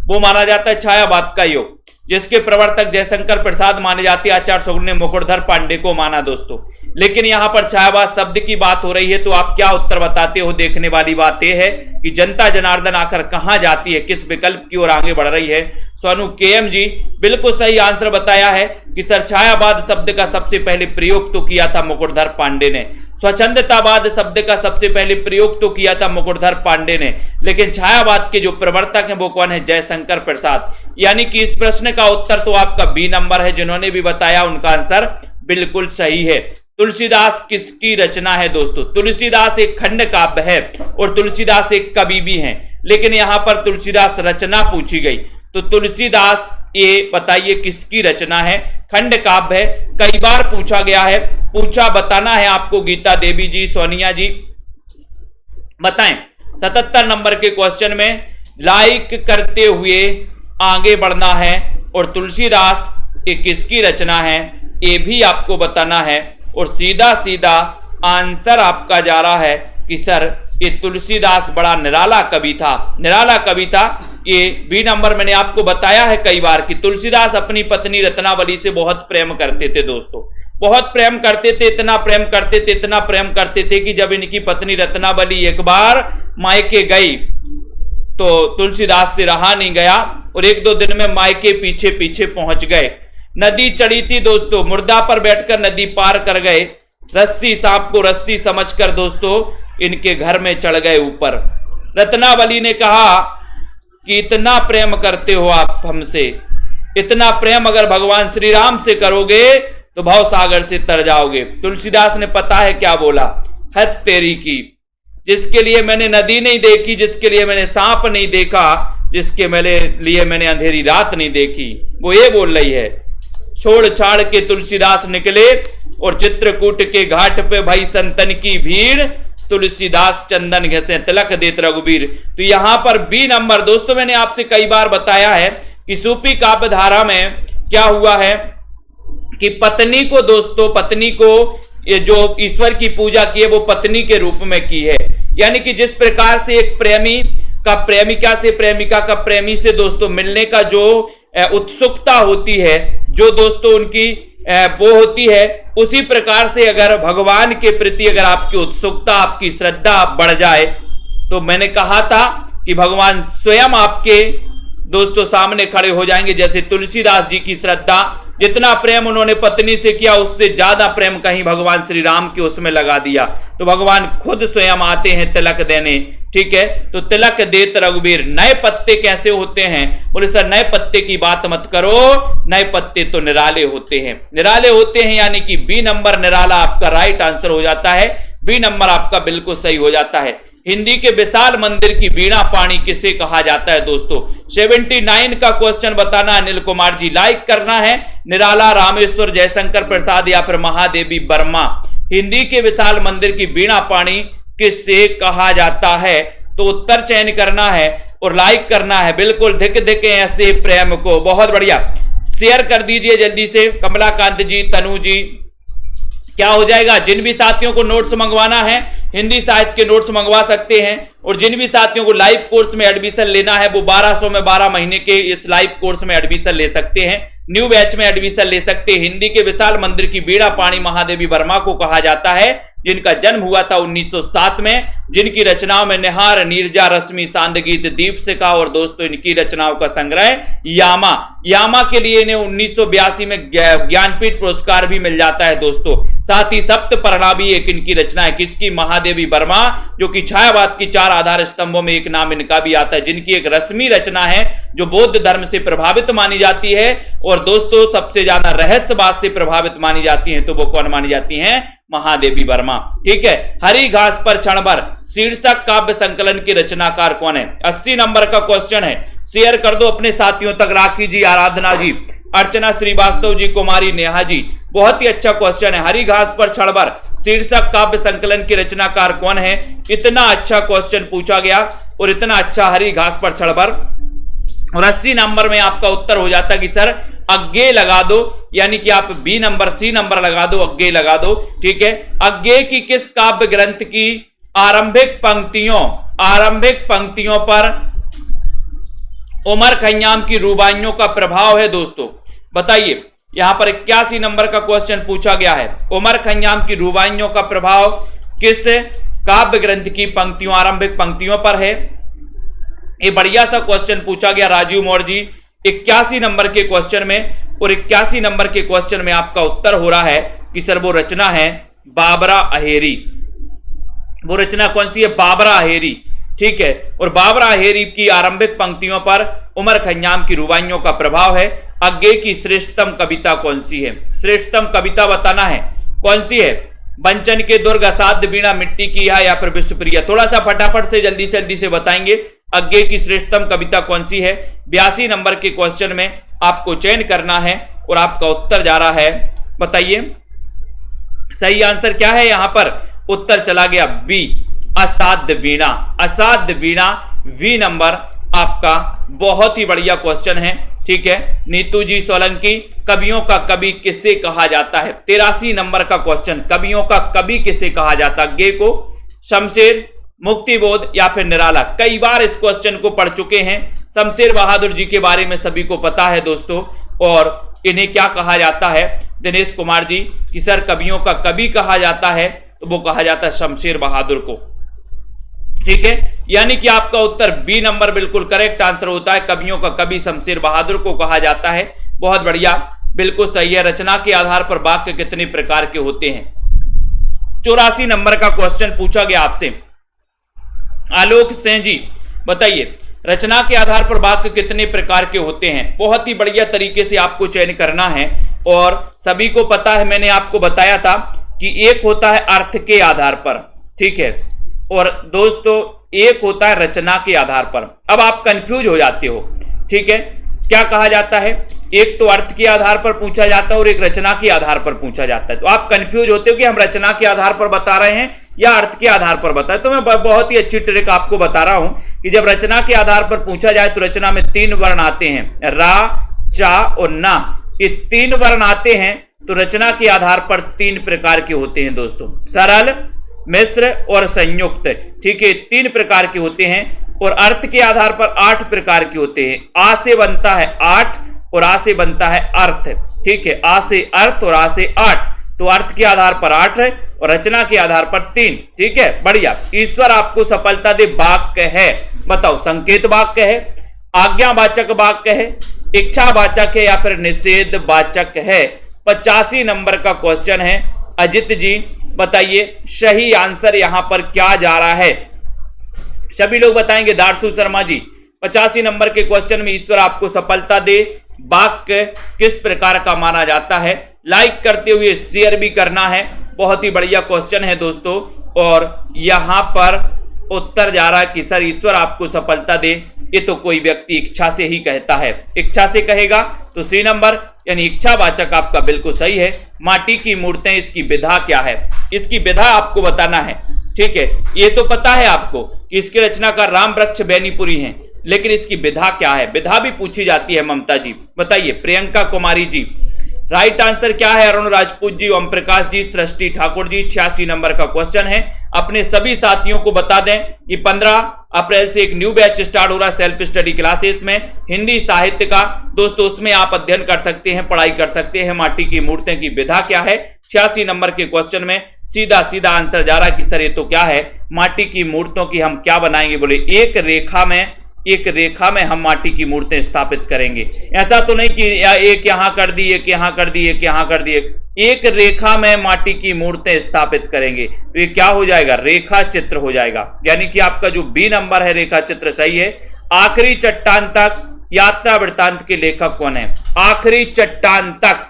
वो माना जाता है छायावाद का युग, जिसके प्रवर्तक जयशंकर प्रसाद माने जाते हैं। आचार्य शकुन ने मुकुटधर पांडे को माना दोस्तों। लेकिन यहां पर छायावाद शब्द की बात हो रही है तो आप क्या उत्तर बताते हो, देखने वाली बात यह है कि जनता जनार्दन आखिर कहां जाती है, किस विकल्प की ओर आगे बढ़ रही है। सोनू केएम जी बिल्कुल सही आंसर बताया है कि सर छायावाद शब्द का सबसे पहले प्रयोग तो किया था मुकुटधर पांडे ने, स्वच्छंदतावाद शब्द का सबसे पहले प्रयोग तो किया था मुकुटधर पांडे ने, लेकिन छायावाद के जो प्रवर्तक हैं वो कौन है, जयशंकर प्रसाद। यानी कि इस प्रश्न का उत्तर तो आपका बी नंबर है, जिन्होंने भी बताया उनका आंसर बिल्कुल सही है। तुलसीदास किसकी रचना है दोस्तों, तुलसीदास एक खंड काव्य है और तुलसीदास एक कवि भी हैं, लेकिन यहां पर तुलसीदास रचना पूछी गई तो तुलसीदास ये बताइए किसकी रचना है, खंड काव्य है, कई बार पूछा गया है, पूछा बताना है आपको। गीता देवी जी, सोनिया जी बताएं। 77 नंबर के क्वेश्चन में लाइक करते हुए आगे बढ़ना है और तुलसीदास ये किसकी रचना है ये भी आपको बताना है और सीधा सीधा आंसर आपका जा रहा है कि सर ये तुलसीदास बड़ा निराला कवि था, निराला कवि था। ये बी नंबर मैंने आपको बताया है कई बार कि तुलसीदास अपनी पत्नी रत्नावली से बहुत प्रेम करते थे दोस्तों, बहुत प्रेम करते थे, इतना प्रेम करते थे, इतना प्रेम करते थे कि जब इनकी पत्नी रत्नावली एक बार मायके गई तो तुलसीदास से रहा नहीं गया और एक दो दिन में मायके पीछे पीछे पहुंच गए। नदी चढ़ी थी दोस्तों, मुर्दा पर बैठकर नदी पार कर गए, रस्सी सांप को रस्सी समझकर दोस्तों इनके घर में चढ़ गए ऊपर। रत्नावली ने कहा कि इतना प्रेम करते हो आप हमसे, इतना प्रेम अगर भगवान श्री राम से करोगे तो भव सागर से तर जाओगे। तुलसीदास ने पता है क्या बोला, हद तेरी की, जिसके लिए मैंने नदी नहीं देखी, जिसके लिए मैंने सांप नहीं देखा, जिसके लिए मैंने अंधेरी रात नहीं देखी, वो ये बोल रही है। छोड़ छाड़ के तुलसीदास निकले और चित्रकूट के घाट पे भाई संतन की भीड़, तुलसीदास चंदन घसे तिलक देत रघुबीर। तो यहां पर बी नंबर दोस्तों मैंने आपसे कई बार बताया है कि सूफी काव्य धारा में क्या हुआ है कि पत्नी को दोस्तों, पत्नी को ये जो ईश्वर की पूजा की है वो पत्नी के रूप में की है। यानी कि जिस प्रकार से एक प्रेमी का प्रेमिका से, प्रेमिका का प्रेमी से दोस्तों मिलने का जो उत्सुकता होती है, जो दोस्तों उनकी वो होती है, उसी प्रकार से अगर भगवान के प्रति अगर आपकी उत्सुकता, आपकी श्रद्धा बढ़ जाए तो मैंने कहा था कि भगवान स्वयं आपके दोस्तों सामने खड़े हो जाएंगे। जैसे तुलसीदास जी की श्रद्धा, जितना प्रेम उन्होंने पत्नी से किया उससे ज्यादा प्रेम कहीं भगवान श्री राम के उसमें लगा दिया, तो भगवान खुद स्वयं आते हैं तिलक देने। ठीक है, तो तिलक देत रघुबीर। नए पत्ते कैसे होते हैं, बोले सर नए पत्ते की बात मत करो, नए पत्ते तो निराले होते हैं, निराले होते हैं, यानी कि बी नंबर निराला आपका राइट आंसर हो जाता है, बी नंबर आपका बिल्कुल सही हो जाता है। हिंदी के विशाल मंदिर की वीणा पाणी किसे कहा जाता है दोस्तों, 79 का क्वेश्चन बताना अनिल कुमार जी, लाइक करना है। निराला, रामेश्वर, जयशंकर प्रसाद या फिर महादेवी वर्मा। हिंदी के विशाल मंदिर की वीणा पाणी किससे कहा जाता है, तो उत्तर चयन करना है और लाइक करना है। बिल्कुल धिक धिक ऐसे प्रेम को, बहुत बढ़िया, शेयर कर दीजिए जल्दी से। कमलाकांत जी, तनु जी, क्या हो जाएगा, जिन भी साथियों को नोट्स मंगवाना है हिंदी साहित्य के नोट्स मंगवा सकते हैं। और जिन भी साथियों को लाइव कोर्स में एडमिशन लेना है वो 1200 में 12 महीने के इस लाइव कोर्स में एडमिशन ले सकते हैं, न्यू बैच में एडमिशन ले सकते हैं। हिंदी के विशाल मंदिर की बीड़ा पाणी महादेवी वर्मा को कहा जाता है, जिनका जन्म हुआ था 1907 में, जिनकी रचनाओं में निहार, नीरजा, रश्मि, सांदगीत, दीपशिखा और दोस्तों इनकी रचनाओं का संग्रह यामा के लिए इन्हें 1982 में ज्ञानपीठ पुरस्कार भी मिल जाता है दोस्तों। साथ ही सप्त परणा भी एक इनकी रचना है, किसकी? महादेवी वर्मा, जो कि छायावाद की 4 आधार स्तंभों में एक नाम इनका भी आता है, जिनकी एक रश्मि रचना है जो बौद्ध धर्म से प्रभावित मानी जाती है। और दोस्तों सबसे ज्यादा रहस्यवाद से प्रभावित मानी जाती है, तो वो कौन मानी जाती हैं? महादेवी वर्मा। ठीक है। हरी घास पर क्षण भर शीर्षक काव्य संकलन के रचनाकार कौन है? 80 नंबर का क्वेश्चन है, शेयर कर दो अपने साथियों तक। राखी जी, आराधना जी, अर्चना श्रीवास्तव जी, कुमारी नेहा जी, बहुत ही अच्छा क्वेश्चन है। हरी घास पर क्षण भर शीर्षक काव्य संकलन के रचनाकार कौन है? इतना अच्छा क्वेश्चन पूछा गया और इतना अच्छा हरी घास पर क्षण भर। और 80 नंबर में आपका उत्तर हो जाता कि सर अज्ञे लगा दो, यानी कि आप बी नंबर, सी नंबर लगा दो, अज्ञे लगा दो। ठीक है। अज्ञे की किस काव्य ग्रंथ की आरंभिक पंक्तियों पर उमर खय्याम की रुबाइयों का प्रभाव है दोस्तों? बताइए। यहां पर 81 नंबर का क्वेश्चन पूछा गया है, उमर खय्याम की रुबाइयों का प्रभाव किस काव्य ग्रंथ की पंक्तियों, आरंभिक पंक्तियों पर है? ये बढ़िया सा क्वेश्चन पूछा गया राजीव मौर्य जी 81 नंबर के क्वेश्चन में। और 81 नंबर के क्वेश्चन में आपका उत्तर हो रहा है कि सर वो रचना है बाबरा अहेरी। वो रचना कौन सी है? बाबरा अहेरी। ठीक है। और बाबरा अहेरी की आरंभिक पंक्तियों पर उमर खय्याम की रुबाइयों का प्रभाव है। अज्ञे की श्रेष्ठतम कविता कौन सी है? श्रेष्ठतम कविता बताना है, कौन सी है? बंचन के दुर्ग, असाध्य वीणा, मिट्टी की या फिर विश्वप्रिया? थोड़ा सा फटाफट से जल्दी से बताएंगे अज्ञे की श्रेष्ठतम कविता कौन सी है। 82 नंबर के क्वेश्चन में आपको चयन करना है और आपका उत्तर जा रहा है, बताइए सही आंसर क्या है? यहां पर उत्तर चला गया बी, असाध्य वीणा। असाध्य वीणा वी नंबर आपका। बहुत ही बढ़िया क्वेश्चन है। ठीक है। नीतू जी सोलंकी, कवियों का कवि किसे कहा जाता है? 83 नंबर का क्वेश्चन, कवियों का कवि किसे कहा जाता? अज्ञे को, शमशेर, मुक्तिबोध या फिर निराला? कई बार इस क्वेश्चन को पढ़ चुके हैं। शमशेर बहादुर जी के बारे में सभी को पता है दोस्तों। और इन्हें क्या कहा जाता है? दिनेश कुमार जी कि सर कवियों का कवि कहा जाता है, तो वो कहा जाता है शमशेर बहादुर को। ठीक है। यानी कि आपका उत्तर बी नंबर बिल्कुल करेक्ट आंसर होता है, कवियों का कवि शमशेर बहादुर को कहा जाता है। बहुत बढ़िया, बिल्कुल सही है। रचना के आधार पर वाक्य कितने प्रकार के होते हैं? 84 नंबर का क्वेश्चन पूछा गया आपसे। आलोक सिंह जी बताइए, रचना के आधार पर वाक्य कितने प्रकार के होते हैं? बहुत ही बढ़िया तरीके से आपको चयन करना है। और सभी को पता है, मैंने आपको बताया था कि एक होता है अर्थ के आधार पर, ठीक है, और दोस्तों एक होता है रचना के आधार पर। अब आप कंफ्यूज हो जाते हो। ठीक है। क्या कहा जाता है? एक तो अर्थ के आधार पर पूछा जाता है और एक रचना के आधार पर पूछा जाता है। तो आप कंफ्यूज होते हो कि हम रचना के आधार पर बता रहे हैं या अर्थ के आधार पर बता रहे। तो मैं बहुत ही अच्छी ट्रिक आपको बता रहा हूं कि जब रचना के आधार पर पूछा जाए तो रचना में 3 वर्ण आते हैं, रा, चा और ना। ये 3 वर्ण आते हैं तो रचना के आधार पर 3 प्रकार के होते हैं दोस्तों, सरल, मिश्र और संयुक्त। ठीक है, 3 प्रकार के होते हैं। और अर्थ के आधार पर 8 प्रकार के होते हैं। आ से बनता है 8 और आ से बनता है अर्थ। ठीक है, आ से अर्थ और आ से 8। तो अर्थ के आधार पर 8 है और रचना के आधार पर 3। ठीक है, बढ़िया। ईश्वर आपको सफलता दे वाक्य है, बताओ संकेत वाक्य है, आज्ञावाचक वाक्य है, इच्छावाचक है या फिर निषेध वाचक है? 85 नंबर का क्वेश्चन है। अजित जी बताइए सही आंसर यहां पर क्या जा रहा है? सभी लोग बताएंगे। दारसू शर्मा जी 85 नंबर के क्वेश्चन में ईश्वर आपको सफलता दे वाक्य किस प्रकार का माना जाता है? लाइक करते हुए शेयर भी करना है। बहुत ही बढ़िया क्वेश्चन है दोस्तों। और यहां पर उत्तर जा रहा है कि सर ईश्वर आपको सफलता दे, ये तो कोई व्यक्ति इच्छा से ही कहता है। इच्छा से कहेगा तो सी नंबर यानी इच्छावाचक आपका बिल्कुल सही है। माटी की मूर्तें, इसकी विधा क्या है? इसकी विधा आपको बताना है। ठीक है, ये तो पता है आपको कि इसकी रचनाकार राम वृक्ष बेनीपुरी हैं, लेकिन इसकी विधा क्या है? विधा भी पूछी जाती है। ममता जी बताइए। प्रियंका कुमारी जी राइट आंसर क्या है? अरुण राजपूत जी, ओम प्रकाश जी, सृष्टि ठाकुर जी। 86 नंबर का क्वेश्चन है। अपने सभी साथियों को बता दें कि 15 अप्रैल से एक न्यू बैच स्टार्ट हो रहा है सेल्फ स्टडी क्लासेस में हिंदी साहित्य का। दोस्तों उसमें आप अध्ययन कर सकते हैं, पढ़ाई कर सकते हैं। माटी की मूर्तें की विधा क्या है? 86 नंबर के क्वेश्चन में सीधा सीधा आंसर जा रहा है कि सर ये तो क्या है, माटी की मूर्तों की हम क्या बनाएंगे? बोले एक रेखा में हम माटी की मूर्तें स्थापित करेंगे। ऐसा तो नहीं कि एक यहां कर दी, एक यहां कर दी, एक यहां कर दी, एक रेखा में माटी की मूर्तें स्थापित करेंगे। तो ये क्या हो जाएगा? रेखा चित्र हो जाएगा। यानी कि आपका जो बी नंबर है रेखा चित्र सही है। आखिरी चट्टान तक यात्रा वृत्तांत के लेखक कौन है? आखिरी चट्टान तक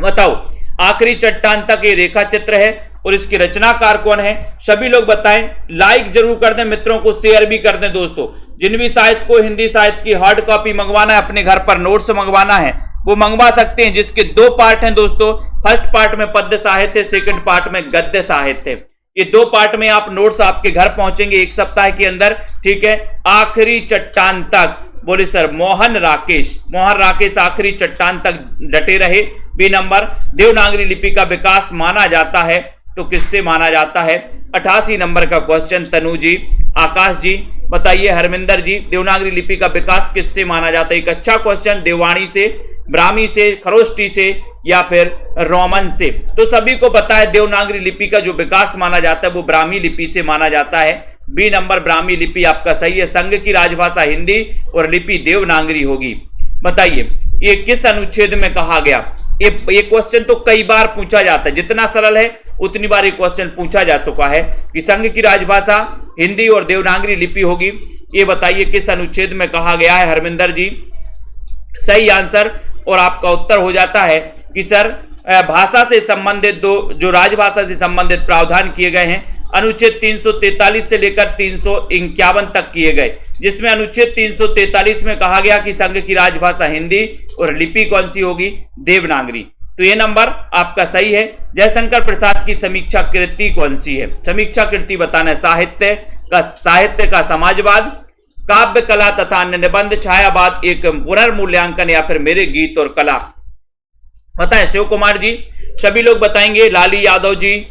बताओ, आखिरी चट्टान तक ये रेखा चित्र है और इसके रचनाकार कौन है? सभी लोग बताएं। लाइक जरूर कर दें, मित्रों को शेयर भी कर दें। दोस्तों जिन भी साहित्य को हिंदी साहित्य की हार्ड कॉपी मंगवाना है, अपने घर पर नोट्स मंगवाना है, वो मंगवा सकते हैं, जिसके 2 पार्ट हैं दोस्तों। फर्स्ट पार्ट में पद्य साहित्य, सेकंड पार्ट में गद्य साहित्य। ये 2 पार्ट में आप नोट्स आपके घर पहुंचेंगे 1 सप्ताह के अंदर। ठीक है, आखिरी चट्टान तक। बोले सर मोहन राकेश आखिरी चट्टान तक डटे रहे। B number. देवनागरी लिपि का विकास माना जाता है तो किससे माना जाता है? 88 नंबर का क्वेश्चन तनु जी, आकाश जी बताइए। हरमिंदर जी, देवनागरी लिपि का विकास किससे माना जाता है? एक अच्छा क्वेश्चन। देववाणी से, ब्राह्मी से, खरोष्टी से या फिर रोमन से? तो सभी को पता है देवनागरी लिपि का जो विकास माना जाता है वो ब्राह्मी लिपि से माना जाता है। बी नंबर ब्राह्मी लिपि आपका सही है। संघ की राजभाषा हिंदी और लिपि देवनागरी होगी। बताइए ये किस अनुच्छेद में कहा गया? ये क्वेश्चन तो कई बार पूछा जाता है, जितना सरल है उतनी बार ये क्वेश्चन पूछा जा चुका है कि संघ की राजभाषा हिंदी और देवनागरी लिपि होगी। ये बताइए किस अनुच्छेद में कहा गया है? हरमिंदर जी सही आंसर। और आपका उत्तर हो जाता है कि सर भाषा से संबंधित जो राजभाषा से संबंधित प्रावधान किए गए हैं अनुच्छेद 343 से लेकर 351 तक किए गए, जिसमें अनुच्छेद 343 में कहा गया कि संघ की राजभाषा हिंदी और लिपि कौन सी होगी? देवनागरी। तो ये नंबर आपका सही है। जयशंकर प्रसाद की समीक्षा कृति कौन सी है? समीक्षा कृति बताना है। साहित्य का समाजवाद, काव्य कला तथा अन्य निबंध, छायावाद, एक पुनर्मूल्यांकन या फिर मेरे गीत और कला। बताएं शिव कुमार जी, सभी लोग बताएंगे। लाली यादव जी,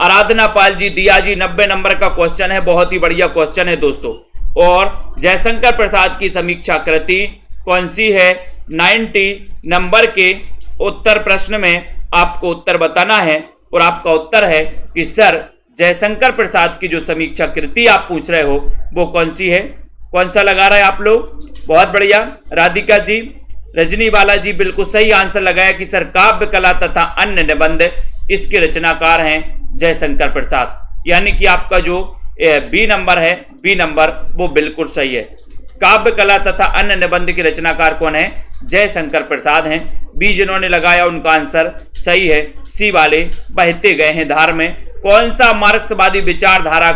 आराधना पाल जी, दिया जी। 90 नंबर का क्वेश्चन है, बहुत ही बढ़िया क्वेश्चन है दोस्तों। और जयशंकर प्रसाद की समीक्षा कृति कौन सी है? 90 नंबर के उत्तर प्रश्न में आपको उत्तर बताना है और आपका उत्तर है कि सर जयशंकर प्रसाद की जो समीक्षा कृति आप पूछ रहे हो वो कौन सी है? कौन सा लगा रहा है आप लोग? बहुत बढ़िया। राधिका जी, रजनी बाला जी बिल्कुल सही आंसर लगाया कि सर काव्य कला तथा अन्य निबंध, इसके रचनाकार हैं जयशंकर प्रसाद। यानी कि आपका जो बी नंबर है, बी नंबर वो बिल्कुल सही है। काव्य कला तथा अन्य निबंध के रचनाकार कौन है? जयशंकर प्रसाद हैं। बी जिन्होंने लगाया उनका आंसर सही है। सी वाले बहते गए हैं धार में। कौन सा मार्क्सवादी विचारधारा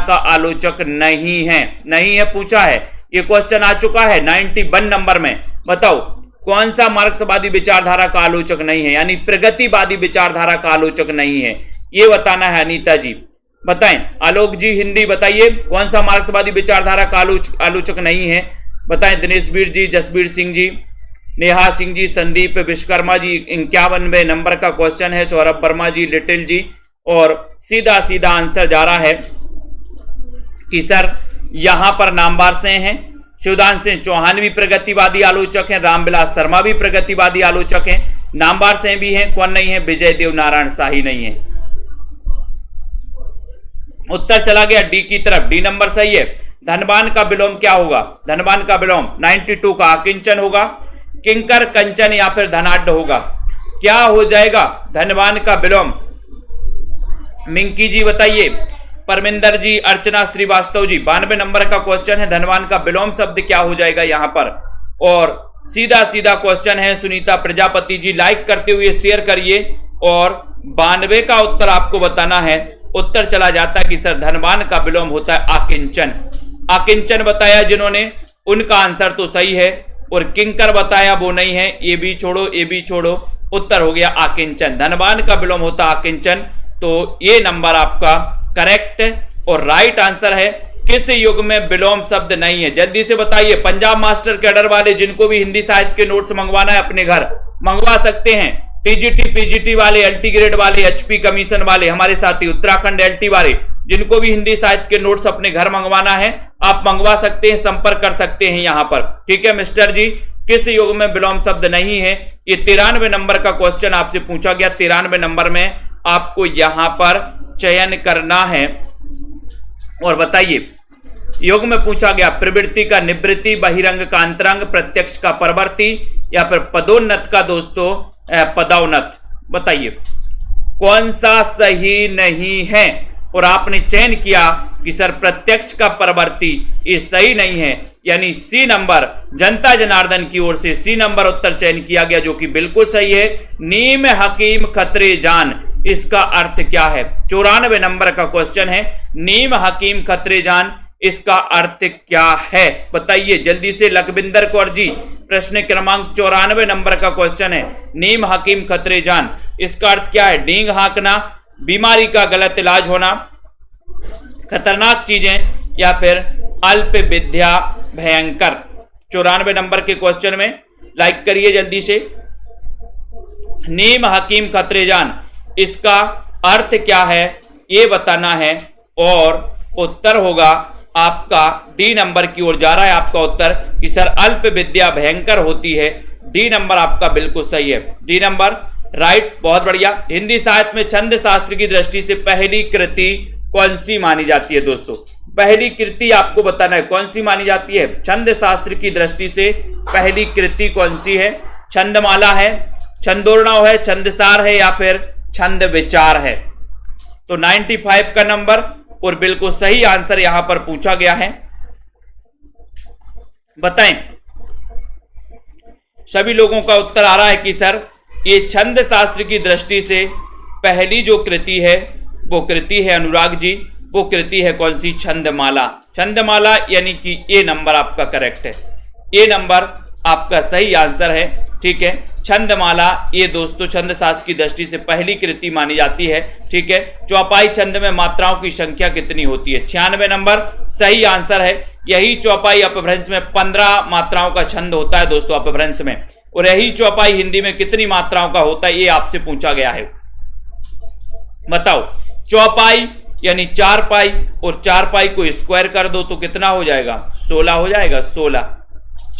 का आलोचक नहीं है पूछा है। ये क्वेश्चन आ चुका है 91 नंबर में। बताओ कौन सा मार्क्सवादी विचारधारा का आलोचक नहीं है, यानी प्रगतिवादी विचारधारा का आलोचक नहीं है, ये बताना है। अनीता जी बताएं। आलोक जी हिंदी बताइए, कौन सा मार्क्सवादी विचारधारा का आलोचक नहीं है? बताएं। दिनेश वीर जी, जसबीर सिंह जी, नेहा सिंह जी, संदीप विश्वकर्मा जी। 51वें नंबर का क्वेश्चन है। सौरभ वर्मा जी, लिटिल जी। और सीधा सीधा आंसर जा रहा है कि सर यहां पर नामवार से हैं। शिवदान सिंह चौहान भी प्रगतिवादी आलोचक हैं, रामविलास शर्मा भी प्रगतिवादी आलोचक हैं, नामवार से भी हैं। कौन नहीं है? विजय देव नारायण शाही नहीं है। उत्तर चला गया डी की तरफ। डी नंबर सही है। धनवान का विलोम क्या होगा? धनवान का विलोम 92 का आकिंचन होगा, किंकर, कंचन या फिर धनाढ़ होगा। क्या हो जाएगा धनवान का विलोम? मिंकी जी बताइए। परमिंदर जी, अर्चना श्रीवास्तव जी। 92 नंबर का क्वेश्चन है, धनवान का विलोम शब्द क्या हो जाएगा यहां पर? और सीधा सीधा क्वेश्चन है। सुनीता प्रजापति जी लाइक करते हुए शेयर करिए। और 92 का उत्तर आपको बताना है। उत्तर चला जाता है कि सर धनवान का विलोम होता है आकिंचन। आकिंचन बताया जिन्होंने उनका आंसर तो सही है, और किंकर बताया वो नहीं है। ये भी छोड़ो, ये भी छोड़ो, उत्तर हो गया आकिंचन। धनवान का विलोम होता आकिंचन। तो ये नंबर आपका करेक्ट और राइट आंसर है। किस युग में विलोम शब्द नहीं है? जल्दी से बताइए। पंजाब मास्टर कैडर वाले जिनको भी हिंदी साहित्य के नोट्स मंगवाना है अपने घर मंगवा सकते हैं। टीजीटी पीजीटी वाले, एलटी ग्रेड वाले, एचपी कमीशन वाले, हमारे साथी उत्तराखंड एलटी वाले, जिनको भी हिंदी साहित्य के नोट्स अपने घर मंगवाना है आप मंगवा सकते हैं, संपर्क कर सकते हैं यहां पर। ठीक है मिस्टर जी, किस युग में विलोम शब्द नहीं है? ये 93 नंबर का क्वेश्चन आपसे पूछा गया। 93 नंबर में आपको यहां पर चयन करना है और बताइए। योग में पूछा गया प्रवृत्ति का निवृत्ति, बहिरंग का अंतरंग, प्रत्यक्ष का परवर्ती या फिर पदोन्नत का दोस्तों पदोन्नत। बताइए कौन सा सही नहीं है? और आपने चयन किया कि सर प्रत्यक्ष का परवर्ती ये सही नहीं है, यानी सी नंबर जनता जनार्दन की ओर से सी नंबर उत्तर चयन किया गया, जो कि बिल्कुल सही है। नीम हकीम खतरे जान, इसका अर्थ क्या है? 94 नंबर का क्वेश्चन है, नीम हकीम खतरे जान, इसका अर्थ क्या है? बताइए जल्दी से लखविंदर कौर जी। प्रश्न क्रमांक 94 नंबर का क्वेश्चन है, नीम हकीम खतरे जान, इसका अर्थ क्या है? डींग हाँकना, बीमारी का गलत इलाज होना, खतरनाक चीजें या फिर अल्प विद्या भयंकर। 94 नंबर के क्वेश्चन में लाइक करिए जल्दी से। नीम हकीम खतरे जान, इसका अर्थ क्या है ये बताना है और उत्तर होगा आपका डी नंबर की ओर जा रहा है आपका उत्तर कि सर अल्प विद्या भयंकर होती है। डी नंबर आपका बिल्कुल सही है, डी नंबर राइट, बहुत बढ़िया। हिंदी साहित्य में छंद शास्त्र की दृष्टि से पहली कृति कौन सी मानी जाती है? दोस्तों पहली कृति आपको बताना है कौन सी मानी जाती है छंद शास्त्र की दृष्टि से। पहली कृति कौन सी है? छंदमाला है, छंदोर्णव है, छंदसार है या फिर छंद विचार है? तो 95 का नंबर और बिल्कुल सही आंसर यहां पर पूछा गया है। बताएं सभी लोगों का उत्तर आ रहा है कि सर ये छंद शास्त्र की दृष्टि से पहली जो कृति है वो कृति है अनुराग जी, वो कृति है कौन सी? छंदमाला। छंदमाला यानी कि ए नंबर आपका करेक्ट है, ए नंबर आपका सही आंसर है। ठीक है, छंदमाला ये दोस्तों छंद शास्त्र की दृष्टि से पहली कृति मानी जाती है। ठीक है, चौपाई छंद में मात्राओं की संख्या कितनी होती है? 96 नंबर सही आंसर है। यही चौपाई अपभ्रंश में 15 मात्राओं का छंद होता है दोस्तों अपभ्रंश में, और यही चौपाई हिंदी में कितनी मात्राओं का होता है ये आपसे पूछा गया है। बताओ चौपाई यानी 4 पाई, और 4 पाई को स्क्वायर कर दो तो कितना हो जाएगा? 16 हो जाएगा, 16।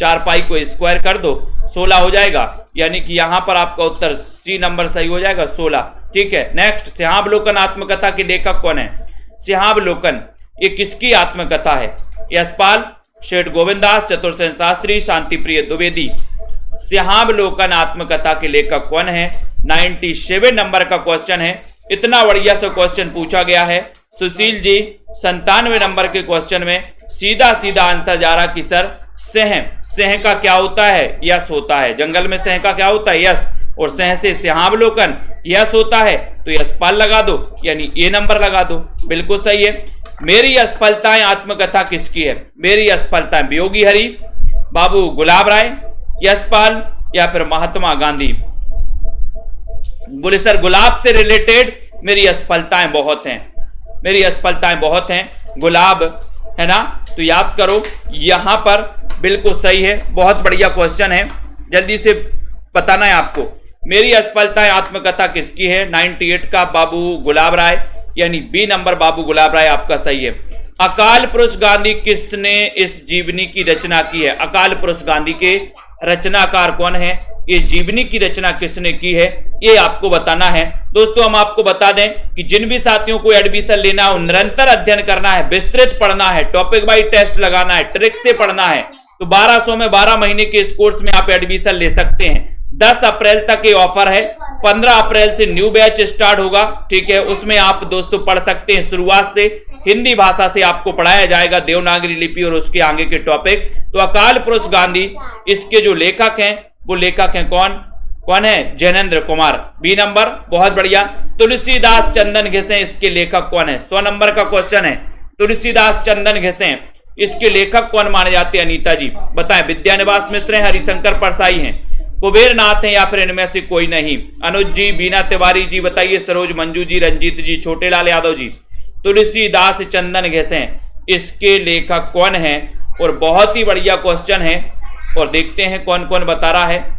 4 पाई को स्क्वायर कर दो 16 हो जाएगा, यानी कि यहां पर आपका उत्तर सी नंबर सही हो जाएगा 16। ठीक है, नेक्स्ट सिंहावलोकन आत्मकथा के लेखक कौन है? सिंहावलोकन ये किसकी आत्मकथा है? यशपाल, शेठ गोविंदास, चतुर्सेन शास्त्री, शांति प्रिय द्विवेदी। सिंहावलोकन आत्मकथा के लेखक कौन है? 97 नंबर का क्वेश्चन है। इतना बढ़िया सा क्वेश्चन पूछा गया है सुशील जी। 97 नंबर के क्वेश्चन में सीधा सीधा आंसर जा रहा कि सर सिंह, सिंह का क्या होता है? यश होता है। जंगल में सिंह का क्या होता है? यश, और सिंह से सिंहावलोकन यश होता है, तो यशपाल लगा दो यानी ए नंबर लगा दो, बिल्कुल सही है। मेरी असफलताएं आत्मकथा किसकी है? मेरी असफलताएं वियोगी हरि, बाबू गुलाब राय, यशपाल या फिर महात्मा गांधी? बोले सर गुलाब से रिलेटेड मेरी असफलताएं बहुत हैं, मेरी असफलताएं बहुत हैं, गुलाब है ना, तो याद करो यहां पर बिल्कुल सही है। बहुत बढ़िया क्वेश्चन है, जल्दी से बताना है आपको। मेरी असफलताएं आत्मकथा किसकी है? 98 का बाबू गुलाब राय, यानी बी नंबर बाबू गुलाब राय आपका सही है। अकाल पुरुष गांधी किसने इस जीवनी की रचना की है? अकाल पुरुष गांधी के रचनाकार कौन है? ये जीवनी की रचना किसने की है ये आपको बताना है। दोस्तों हम आपको बता दें कि जिन भी साथियों को एडमिशन लेना है, निरंतर अध्ययन करना है, विस्तृत पढ़ना है, टॉपिक वाइज टेस्ट लगाना है, ट्रिक से पढ़ना है, तो 1200 में 12 महीने के इस कोर्स में आप एडमिशन ले सकते हैं। 10 अप्रैल तक ये ऑफर है, 15 अप्रैल से न्यू बैच स्टार्ट होगा। ठीक है, उसमें आप दोस्तों पढ़ सकते हैं। शुरुआत से हिंदी भाषा से आपको पढ़ाया जाएगा, देवनागरी लिपि और उसके आगे के टॉपिक। तो अकाल पुरुष गांधी इसके जो लेखक हैं वो लेखक हैं कौन है? जैनेन्द्र कुमार, बी नंबर, बहुत बढ़िया। तुलसीदास चंदन घिसें इसके लेखक कौन है? 100 नंबर का क्वेश्चन है। तुलसीदास चंदन घिसें इसके लेखक कौन माने जाते हैं? अनीता जी बताएं। विद्यानिवास मिश्र हैं, हरिशंकर परसाई हैं, कुबेर नाथ हैं या फिर इनमें से कोई नहीं? अनुज जी, बीना तिवारी जी बताइए, सरोज मंजू जी, रंजीत जी, छोटे लाल यादव जी। तुलसीदास चंदन घिसें इसके लेखक कौन है? और बहुत ही बढ़िया क्वेश्चन है और देखते हैं कौन कौन बता रहा है।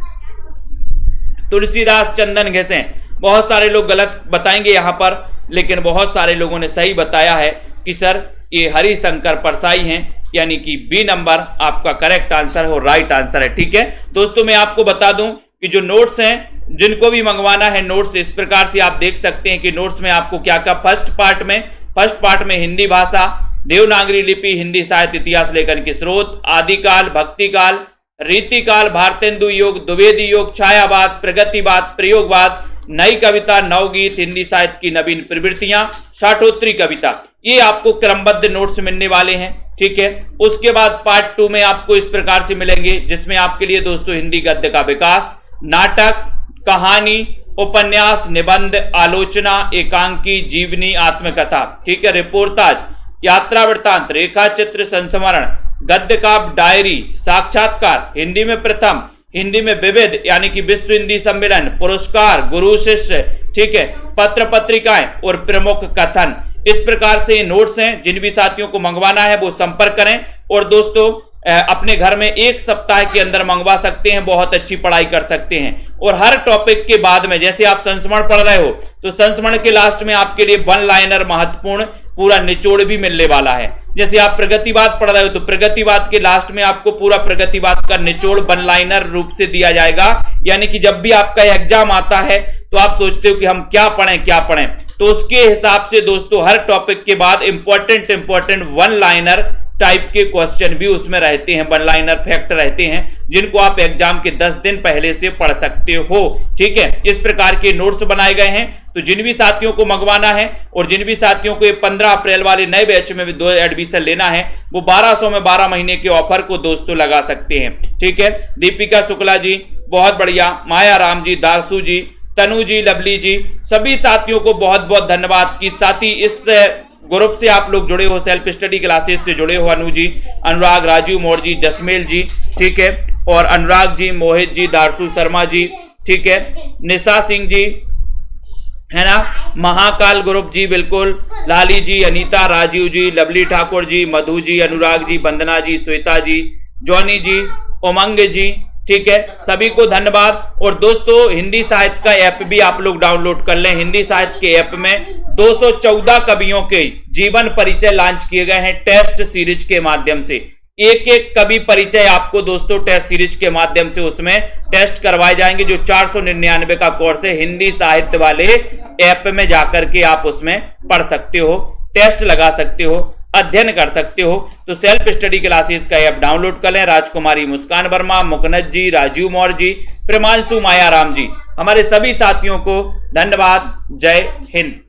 तुलसीदास चंदन घिसें, बहुत सारे लोग गलत बताएंगे यहां पर, लेकिन बहुत सारे लोगों ने सही बताया है कि सर ये हरिशंकर परसाई हैं, यानी कि बी नंबर आपका करेक्ट आंसर है और राइट आंसर है। ठीक है दोस्तों, मैं आपको बता दूं कि जो नोट्स हैं, जिनको भी मंगवाना है नोट्स, इस प्रकार से आप देख सकते हैं कि नोट्स में आपको क्या क्या फर्स्ट पार्ट में हिंदी भाषा, देवनागरी लिपि, हिंदी साहित्य, इतिहास, लेखन के स्रोत, आदिकाल, भक्तिकाल, रीतिकाल, भारतेंदु योग, द्विवेदी योग, छायावाद, प्रगतिवाद, प्रयोगवाद, नई कविता, नवगीत, हिंदी साहित्य की नवीन प्रवृत्तियां, शाठोत्तरी कविता, ये आपको क्रमबद्ध नोट्स मिलने वाले हैं। ठीक है, उसके बाद पार्ट 2 में आपको इस प्रकार से मिलेंगे, जिसमें आपके लिए दोस्तों हिंदी गद्य का विकास, नाटक, कहानी, उपन्यास, निबंध, आलोचना, एकांकी, जीवनी, आत्मकथा, ठीक है, रिपोर्टाज, यात्रा वृत्तांत, रेखा चित्र, संस्मरण, गद्य काव्य, डायरी, साक्षात्कार, हिंदी में प्रथम, हिंदी में विविध यानी कि विश्व हिंदी सम्मेलन, पुरस्कार, गुरु शिष्य, ठीक है, पत्र पत्रिकाएं और प्रमुख कथन। इस प्रकार से नोट्स हैं। जिन भी साथियों को मंगवाना है वो संपर्क करें और दोस्तों अपने घर में एक सप्ताह के अंदर मंगवा सकते हैं, बहुत अच्छी पढ़ाई कर सकते हैं। और हर टॉपिक के बाद में, जैसे आप संस्मरण पढ़ रहे हो तो संस्मरण के लास्ट में आपके लिए वन लाइनर महत्वपूर्ण पूरा निचोड़ भी मिलने वाला है। जैसे आप प्रगतिवाद पढ़ रहे हो तो प्रगतिवाद के लास्ट में आपको पूरा प्रगतिवाद का निचोड़ वन लाइनर रूप से दिया जाएगा। यानी कि जब भी आपका एग्जाम आता है तो आप सोचते हो कि हम क्या पढ़ें, तो उसके हिसाब से दोस्तों हर टॉपिक के बाद इंपॉर्टेंट वन लाइनर टाइप के क्वेश्चन भी उसमें रहते हैं, वन लाइनर फैक्ट रहते हैं, जिनको आप एग्जाम के 10 दिन पहले से पढ़ सकते हो। ठीक है, इस प्रकार के नोट्स बनाए गए हैं। तो जिन भी साथियों को मंगवाना है और जिन भी साथियों को ये 15 अप्रैल वाले नए बैच में भी 2 एडमिशन लेना है, वो 1200 में 12 महीने के ऑफर को दोस्तों लगा सकते हैं। ठीक है, दीपिका शुक्ला जी बहुत बढ़िया, माया राम जी, दासू जी, तनु जी, लवली जी, सभी साथियों को बहुत बहुत धन्यवाद कि साथी इस ग्रुप से आप लोग जुड़े हो, सेल्फ स्टडी क्लासेस से जुड़े हो। अनु जी, अनुराग, राजीव मोर जी, जसमेल जी, ठीक है, और अनुराग जी, मोहित जी, दारसू शर्मा जी, ठीक है, निशा सिंह जी, है ना, महाकाल ग्रुप जी, बिल्कुल, लाली जी, अनीता, राजीव जी, लवली ठाकुर जी, मधु जी, अनुराग जी, वंदना जी, श्वेता जी, जॉनी जी, उमंग जी, ठीक है, सभी को धन्यवाद। और दोस्तों हिंदी साहित्य का ऐप भी आप लोग डाउनलोड कर लें। हिंदी साहित्य के ऐप में 214 कवियों के जीवन परिचय लॉन्च किए गए हैं टेस्ट सीरीज के माध्यम से। एक एक कवि परिचय आपको दोस्तों टेस्ट सीरीज के माध्यम से उसमें टेस्ट करवाए जाएंगे। जो 499 का कोर्स है हिंदी साहित्य वाले ऐप में जाकर के आप उसमें पढ़ सकते हो, टेस्ट लगा सकते हो, अध्ययन कर सकते हो। तो सेल्फ स्टडी क्लासेस का ऐप डाउनलोड कर लें। राजकुमारी, मुस्कान वर्मा, मुकनद जी, राजीव मौर्य जी, प्रेमांशु, मायाराम जी, हमारे सभी साथियों को धन्यवाद। जय हिंद।